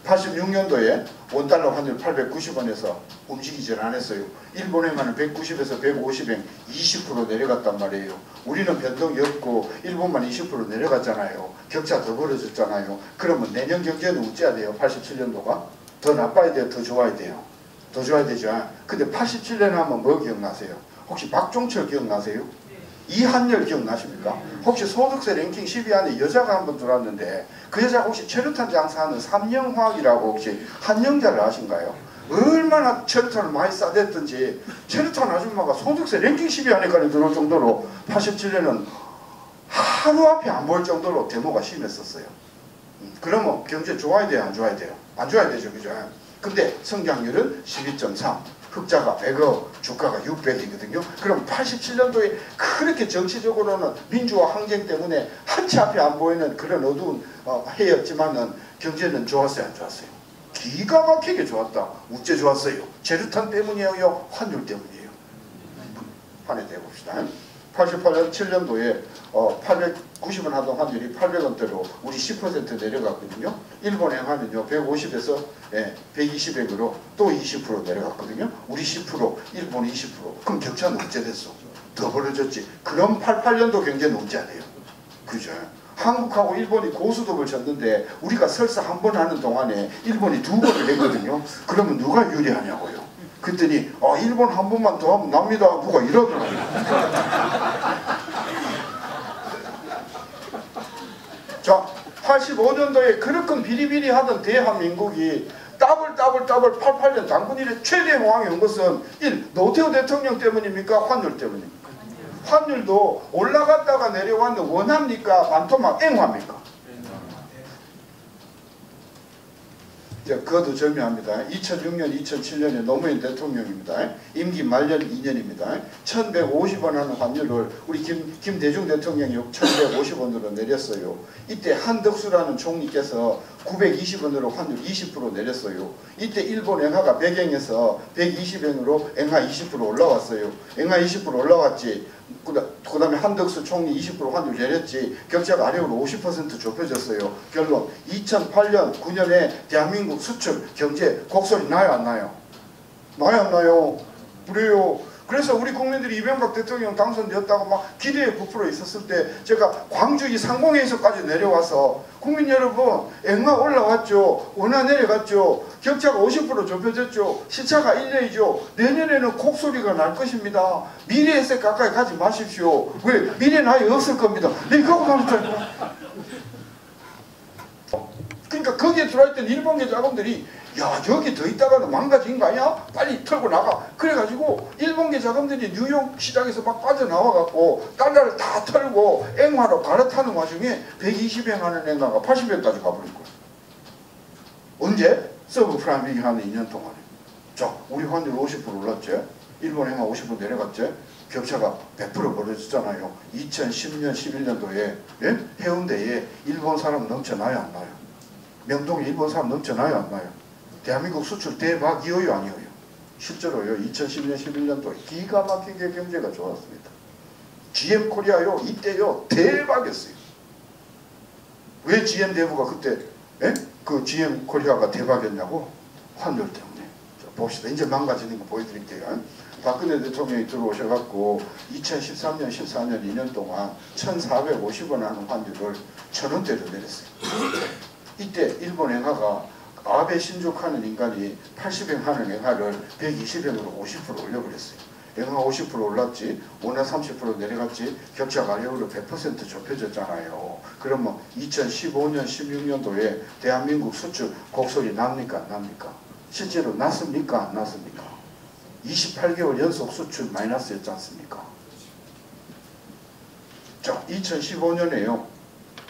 86년도에 원달러 환율 890원에서 움직이질 않았어요. 일본에만 190에서 150엔 20% 내려갔단 말이에요. 우리는 변동이 없고 일본만 20% 내려갔잖아요. 격차 더 벌어졌잖아요. 그러면 내년 경제는 어찌해야 돼요? 87년도가? 더 나빠야 돼요? 더 좋아야 돼요? 더 좋아야 되죠. 근데 87년 하면 뭐 기억나세요? 혹시 박종철 기억나세요? 이한열 기억나십니까? 혹시 소득세 랭킹 10위 안에 여자가 한 번 들어왔는데 그 여자가 혹시 최루탄 장사하는 삼영화학이라고 혹시 한영자를 아신가요? 얼마나 최루탄을 많이 싸댔든지 최루탄 아줌마가 소득세 랭킹 10위 안에까지 들어올 정도로 87년은 하루 앞에 안 보일 정도로 데모가 심했었어요. 그러면 경제 좋아야 돼요? 안 좋아야 돼요? 안 좋아야 되죠. 그죠? 근데 성장률은 12.3. 흑자가 100억, 주가가 600이거든요. 그럼 87년도에 그렇게 정치적으로는 민주화 항쟁 때문에 한치 앞이 안 보이는 그런 어두운 해였지만은 경제는 좋았어요, 안 좋았어요? 기가 막히게 좋았다. 어째 좋았어요? 재료탄 때문이에요? 환율 때문이에요? 한해 대봅시다. 88년 7년도에 890원 하던 환율이 800원대로 우리 10% 내려갔거든요. 일본 행하면요 150에서 120엔으로 또 20% 내려갔거든요. 우리 10%, 일본 20%. 그럼 격차는 어째 됐어? 더 벌어졌지. 그럼 88년도 경제는 어째 안 돼요? 그죠? 한국하고 일본이 고수톱을 쳤는데 우리가 설사 한 번 하는 동안에 일본이 2번을 했거든요. 그러면 누가 유리하냐고요? 그랬더니 일본 한 번만 더 하면 납니다. 누가 이러더라고요. 자, 85년도에 그렇게 비리비리하던 대한민국이 더블 88년 당군 이래 최대 호황이 온 것은 1. 노태우 대통령 때문입니까? 환율 때문입니까? 환율도 올라갔다가 내려왔는데 원합니까? 반토막 앵화입니까? 그것도 절묘합니다. 2006년, 2007년에 노무현 대통령입니다. 임기 말년 2년입니다. 1150원 하는 환율을 우리 김대중 대통령이 1150원으로 내렸어요. 이때 한덕수라는 총리께서 920원으로 환율 20% 내렸어요. 이때 일본 엔화가 100엔에서 120엔으로 엔화 20% 올라왔어요. 엔화 20% 올라왔지. 그 다음에 한덕수 총리 20% 환율 내렸지. 격차가 아래로 50% 좁혀졌어요. 결론 2008년 9년에 대한민국 수출 경제 곡소리 나요 안 나요? 나요 안 나요? 그래요. 그래서 우리 국민들이 이명박 대통령 당선되었다고 막 기대에 부풀어 있었을 때 제가 광주 이 상공회에서까지 내려와서 국민 여러분 엔화 올라왔죠. 원화 내려갔죠. 격차가 50% 좁혀졌죠. 시차가 1년이죠. 내년에는 곡소리가 날 것입니다. 미래의 색 가까이 가지 마십시오. 왜? 미래는 아예 없을 겁니다. 내가 그거 말했다니까. 그러니까 거기에 들어있던 일본계 자금들이 야 저기 더 있다가는 망가진 거 아니야? 빨리 털고 나가. 그래가지고 일본계 자금들이 뉴욕 시장에서 막 빠져나와갖고 달러를 다 털고 앵화로 갈아타는 와중에 120엔 하는 앵화가 80엔까지 가버린 거야. 언제? 서브프라임 위기 하는 2년 동안에. 자 우리 환율 50% 올랐지? 일본 앵화 50% 내려갔지? 격차가 100% 벌어졌잖아요. 2010년 11년도에 예? 해운대에 일본 사람 넘쳐나요 안 나요? 명동에 일본 사람 넘쳐나요 안 나요? 대한민국 수출 대박이어요 아니에요? 실제로요 2010년 11년도 기가 막히게 경제가 좋았습니다. GM 코리아요 이때요 대박이었어요. 왜 GM 대부가 그때 그 GM 코리아가 대박이었냐고? 환율 때문에. 자, 봅시다. 이제 망가지는 거 보여드릴게요. 박근혜 대통령이 들어오셔갖고 2013년 14년 2년 동안 1450원 하는 환율을 1000원대로 내렸어요. 이때 일본 엔화가 아베 신족하는 인간이 80엔 하는 엔화를 120엔으로 50% 올려버렸어요. 엔화 50% 올랐지, 원화 30% 내려갔지, 격차가 아래로 100% 좁혀졌잖아요. 그러면 2015년 16년도에 대한민국 수출 곡소리 납니까 안 납니까? 실제로 났습니까 안 났습니까? 28개월 연속 수출 마이너스였지 않습니까? 자 2015년에요.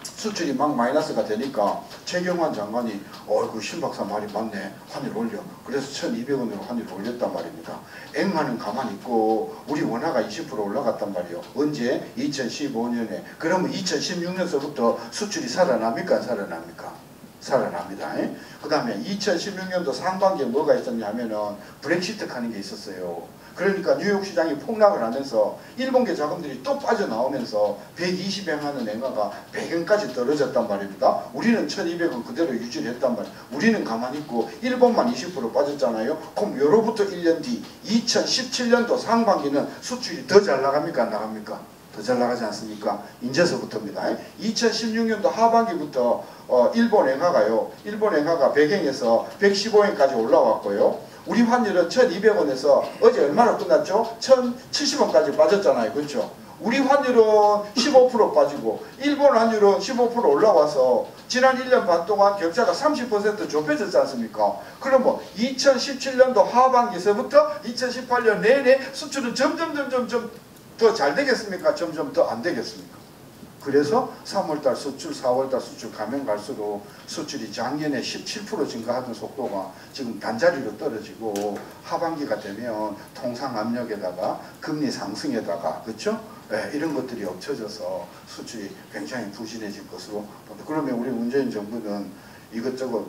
수출이 막 마이너스가 되니까 최경환 장관이 그 신박사 말이 맞네. 환율 올려. 그래서 1200원으로 환율 올렸단 말입니다. 앵화는 가만히 있고 우리 원화가 20% 올라갔단 말이에요. 언제? 2015년에. 그러면 2016년서부터 수출이 살아납니까 안 살아납니까? 살아납니다. 그 다음에 2016년도 상반기에 뭐가 있었냐면은 브렉시트 하는 게 있었어요. 그러니까 뉴욕 시장이 폭락을 하면서 일본계 자금들이 또 빠져나오면서 120엔 하는 엔화가 100엔까지 떨어졌단 말입니다. 우리는 1200원 그대로 유지를 했단 말이에요. 우리는 가만히 있고 일본만 20% 빠졌잖아요. 그럼 요로부터 1년 뒤 2017년도 상반기는 수출이 더 잘 나갑니까 안 나갑니까? 더 잘 나가지 않습니까? 인제서부터입니다. 2016년도 하반기부터 일본 엔화가요. 일본 엔화가 100엔에서 115엔까지 올라왔고요. 우리 환율은 1200원에서 어제 얼마나 끝났죠? 1070원까지 빠졌잖아요. 그렇죠? 우리 환율은 15% 빠지고 일본 환율은 15% 올라와서 지난 1년 반 동안 격차가 30% 좁혀졌지 않습니까? 그러면 2017년도 하반기에서부터 2018년 내내 수출은 점점 더 잘 되겠습니까? 점점 더 안 되겠습니까? 그래서 3월달 수출, 4월달 수출 가면 갈수록 수출이 작년에 17% 증가하던 속도가 지금 반자리로 떨어지고 하반기가 되면 통상 압력에다가 금리 상승에다가 그렇죠? 네, 이런 것들이 겹쳐져서 수출이 굉장히 부진해질 것으로 봅니다. 그러면 우리 문재인 정부는 이것저것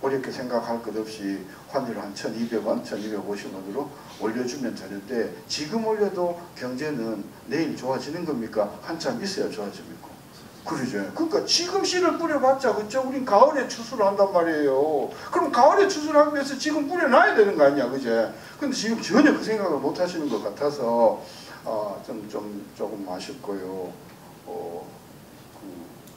어렵게 생각할 것 없이 환율을 한 1,200원, 1,250원으로 올려주면 되는데 지금 올려도 경제는 내일 좋아지는 겁니까? 한참 있어야 좋아집니까? 그러죠. 그러니까 지금 씨를 뿌려봤자 그죠? 우린 가을에 추수를 한단 말이에요. 그럼 가을에 추수를 하기 위해서 지금 뿌려놔야 되는 거 아니야, 그제? 근데 지금 전혀 그 생각을 못 하시는 것 같아서 조금 아쉽고요.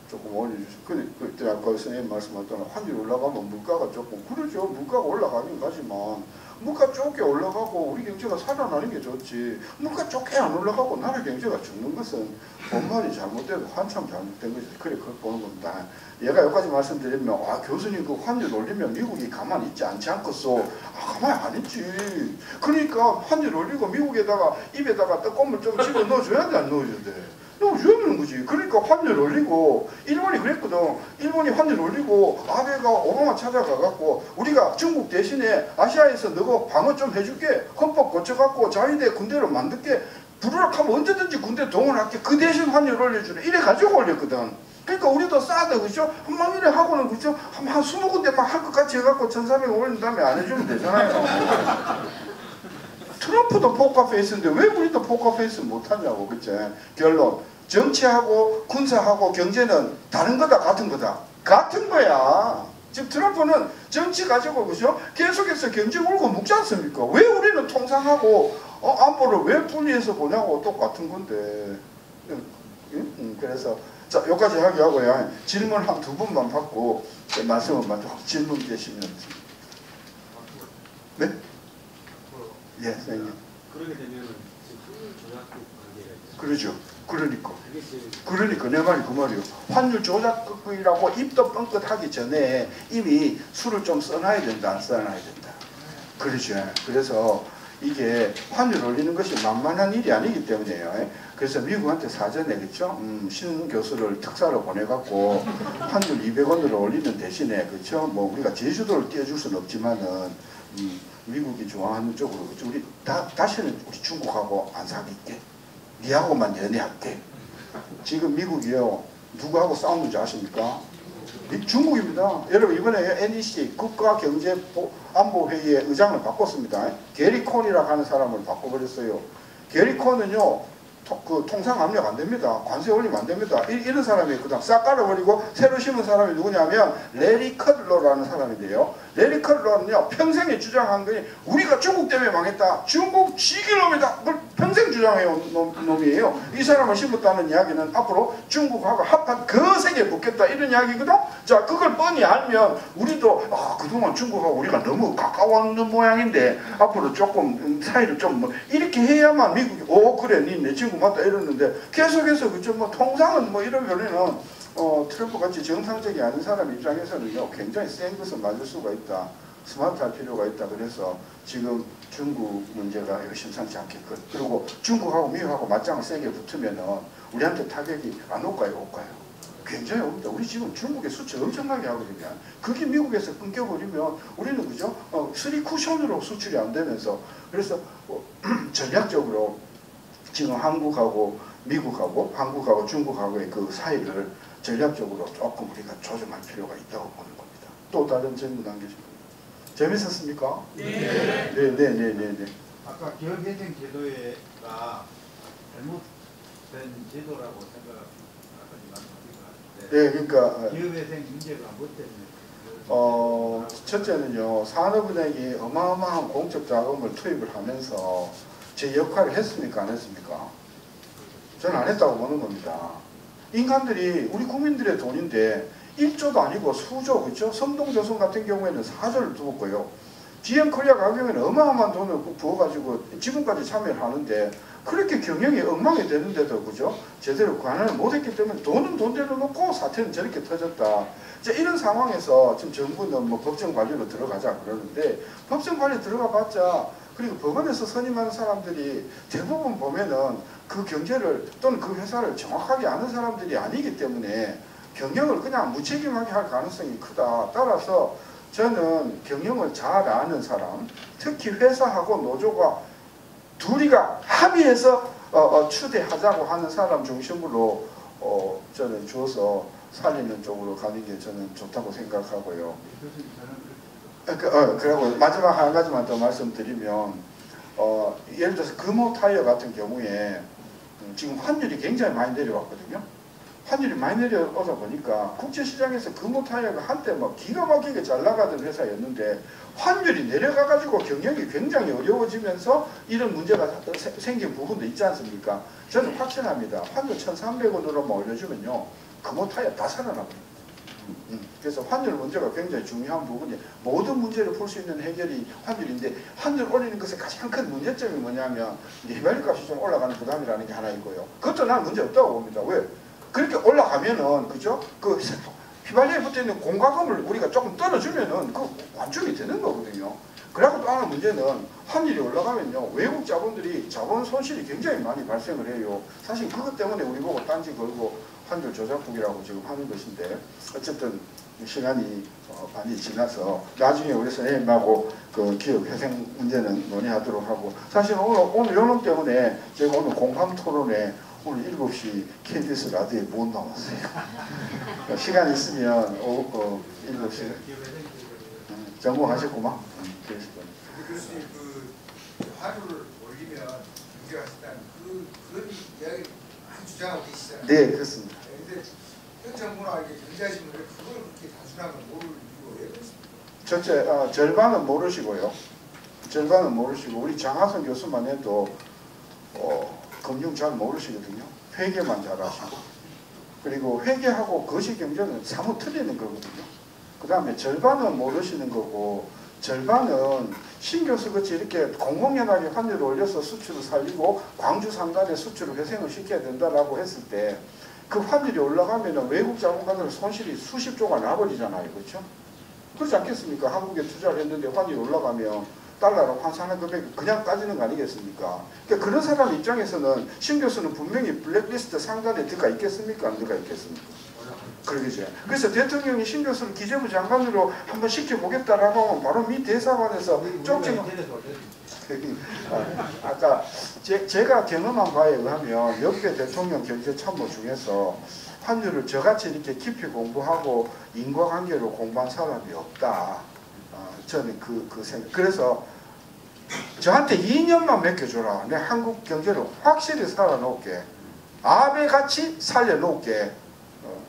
조금 올려주세요. 그때 아까 선생님 말씀하셨던 환율 올라가면 물가가 조금 그러죠. 물가가 올라가긴 가지만 물가 좋게 올라가고 우리 경제가 살아나는 게 좋지. 물가 좋게 안 올라가고 나라 경제가 죽는 것은 본말이 잘못되고 한참 잘못된 거지. 그래 그걸 보는 겁니다. 얘가 여기까지 말씀드리면 교수님 그 환율 올리면 미국이 가만히 있지 않지 않겠소. 가만히 안 있지. 그러니까 환율 올리고 미국에다가 입에다가 떡고물 좀 집어 넣어줘야 돼 안 넣어줘야 돼. 넣어주는 거지. 그러니까 환율 올리고 일본이 그랬거든. 일본이 환율 올리고 아베가 오바마 찾아가갖고 우리가 중국 대신에 아시아에서 너가 방어 좀 해줄게. 헌법 고쳐갖고 자위대 군대로 만들게. 부르락하면 언제든지 군대 동원할게. 그 대신 환율 올려주래. 이래 가지고 올렸거든. 그러니까 우리도 싸다 그죠? 한방 이래 하고는 그죠? 한 20군데만 할 것 같이 해갖고 1,400 올린 다음에 안 해주면 되잖아요. 트럼프도 포커페이스인데 왜 우리도 포커페이스 못하냐고. 그치? 결론. 정치하고 군사하고 경제는 다른 거다 같은 거다. 같은 거야. 지금 트럼프는 정치 가지고 그죠? 계속해서 경제 울고 묵지 않습니까? 왜 우리는 통상하고 안보를 왜 분리해서 보냐고 똑같은 건데. 그래서 자 여기까지 하고요. 질문 한 2분만 받고 말씀을 먼저 질문 계시면. 네? 예, 선생님. 그러게 되면은 지금 환율 조작국 관계가 있죠. 그러죠. 그러니까 내 말이 그 말이에요. 환율 조작국이라고 입도 뻥끗하기 전에 이미 술을 좀 써놔야 된다, 안 써놔야 된다. 그렇죠. 그래서 이게 환율 올리는 것이 만만한 일이 아니기 때문에요. 그래서 미국한테 사전에 그렇죠. 신 교수를 특사로 보내갖고 환율 200원으로 올리는 대신에 그렇죠. 뭐 우리가 제주도를 띄워줄 수는 없지만은 미국이 좋아하는 쪽으로 그렇죠. 우리 다시는 우리 중국하고 안 사귈게. 니하고만 연애할게. 지금 미국이요. 누구하고 싸우는지 아십니까? 중국입니다. 여러분 이번에 NEC 국가경제안보회의의 의장을 바꿨습니다. 게리 콘이라고 하는 사람을 바꿔버렸어요. 게리 콘은요. 그 통상 압력 안 됩니다. 관세 올리면 안 됩니다. 이런 사람이 그다음 싹 깔아버리고 새로 심은 사람이 누구냐면 레리 커들러라는 사람인데요. 레리 커들러는요 평생에 주장한 거니 우리가 중국 때문에 망했다. 중국 지기놈이다. 그걸 평생 주장해온 놈이에요. 이 사람을 심었다는 이야기는 앞으로 중국하고 합한 거세게 붙겠다 이런 이야기거든. 자 그걸 뻔히 알면 우리도 그동안 중국하고 우리가 너무 가까웠는 모양인데 앞으로 조금 사이를 좀 뭐 이렇게 해야만 미국이 그래 니 내 친구 맞다 이러는데 계속해서 그죠 뭐 통상은 뭐 이런 경우에는 트럼프 같이 정상적이 아닌 사람 입장에서는요 굉장히 센 것을 맞을 수가 있다. 스마트할 필요가 있다. 그래서 지금 중국 문제가 심상치 않겠고 그리고 중국하고 미국하고 맞짱을 세게 붙으면은 우리한테 타격이 안 올까요? 올까요? 굉장히 옵니다. 우리 지금 중국에 수출 엄청나게 하거든요. 그게 미국에서 끊겨버리면 우리는 그죠? 쓰리 쿠션으로 수출이 안 되면서 그래서 전략적으로 지금 한국하고 미국하고 한국하고 중국하고의 그 사이를 전략적으로 조금 우리가 조정할 필요가 있다고 보는 겁니다. 또 다른 질문 남기십니까? 재밌었습니까? 네. 네. 아까 기업회생 제도가 잘못된 제도라고 생각하지 말씀하신 것 같은데. 네, 그러니까 기업회생 문제가 뭐 때문에? 첫째는요 산업은행이 어마어마한 공적 자금을 투입을 하면서 제 역할을 했습니까? 안 했습니까? 저는 안 했다고 보는 겁니다. 인간들이 우리 국민들의 돈인데 1조도 아니고 수조 그렇죠? 성동조선 같은 경우에는 4조를 두었고요. GM코리아 가격에는 어마어마한 돈을 부어가지고 지금까지 참여를 하는데 그렇게 경영이 엉망이 되는데도 그죠? 제대로 관할을 못했기 때문에 돈은 돈대로 놓고 사태는 저렇게 터졌다. 이제 이런 상황에서 지금 정부는 뭐 법정 관리로 들어가자 그러는데 법정 관리 들어가 봤자 그리고 법원에서 선임하는 사람들이 대부분 보면은 그 경제를 또는 그 회사를 정확하게 아는 사람들이 아니기 때문에 경영을 그냥 무책임하게 할 가능성이 크다. 따라서 저는 경영을 잘 아는 사람, 특히 회사하고 노조가 둘이가 합의해서 추대하자고 하는 사람 중심으로 저는 주어서 살리는 쪽으로 가는 게 저는 좋다고 생각하고요. 그리고 마지막 한 가지만 더 말씀드리면 예를 들어서 금호 타이어 같은 경우에 지금 환율이 굉장히 많이 내려왔거든요. 환율이 많이 내려오다 보니까 국제시장에서 금호 타이어가 한때 막 기가 막히게 잘 나가던 회사였는데 환율이 내려가가지고 경영이 굉장히 어려워지면서 이런 문제가 생긴 부분도 있지 않습니까? 저는 확신합니다. 환율 1,300원으로만 올려주면요, 금호 타이어 다 살아납니다. 그래서 환율 문제가 굉장히 중요한 부분이 모든 문제를 풀 수 있는 해결이 환율인데 환율 올리는 것의 가장 큰 문제점이 뭐냐면 휘발유 값이 좀 올라가는 부담이라는 게 하나 있고요. 그것도 난 문제 없다고 봅니다. 왜? 그렇게 올라가면은 그죠? 그 휘발유에 붙어 있는 공과금을 우리가 조금 떨어주면은 그 완충이 되는 거거든요. 그리고 또 하나 문제는 환율이 올라가면요, 외국 자본들이 자본 손실이 굉장히 많이 발생을 해요. 사실 그것 때문에 우리 보고 딴지 걸고 환율 조작국이라고 지금 하는 것인데, 어쨌든 시간이 많이 지나서 나중에 우리 선생님하고 그 기업 회생 문제는 논의하도록 하고, 사실 오늘 요놈 때문에 제가 오늘 공방 토론에 오늘 7시 KBS 라디오에 못 나왔어요. 시간 있으면 7시 전공하셨구만. 교수님 그 화두를 올리면 경제가 있다는 그런 이야기 많이 주장하고 계시잖아요. 네, 그렇습니다. 근데 현 정부나 이게 경제하시는 분들 그걸 그렇게 단순하게 모를 이유가 왜 그렇습니까? 첫째, 절반은 모르시고요. 절반은 모르시고 우리 장하선 교수만 해도 금융 잘 모르시거든요. 회계만 잘 하시고, 그리고 회계하고 거시경제는 사뭇 틀리는 거거든요. 그 다음에 절반은 모르시는 거고, 절반은 신 교수같이 이렇게 공공연하게 환율을 올려서 수출을 살리고 광주 상단에 수출을 회생을 시켜야 된다라고 했을 때 그 환율이 올라가면 외국 자본가들 손실이 수십조가 나버리잖아요. 그렇죠? 그렇지 않겠습니까? 한국에 투자를 했는데 환율이 올라가면 달러로 환산한 금액이 그냥 따지는 거 아니겠습니까? 그러니까 그런 사람 입장에서는 신 교수는 분명히 블랙리스트 상단에 들어가 있겠습니까? 안 들어가 있겠습니까? 그러겠죠. 그래서 대통령이 신 교수를 기재부 장관으로 한번 시켜보겠다라고 하면 바로 미 대사관에서 쪽지는 아까 제가 경험한 바에 의하면 역대 대통령 경제참모 중에서 환율을 저같이 이렇게 깊이 공부하고 인과관계로 공부한 사람이 없다. 저는 그 생각. 그래서 저한테 2년만 맡겨줘라. 내 한국 경제를 확실히 살아놓을게. 아베같이 살려놓을게.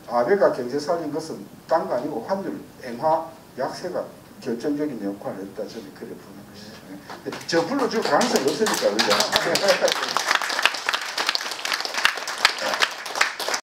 아베가 경제 살린 것은 딴 거 아니고 환율 앵화 약세가 결정적인 역할을 했다. 저는 그래 보는 것이죠. 저 불러줄 가능성이 없으니까. 그죠?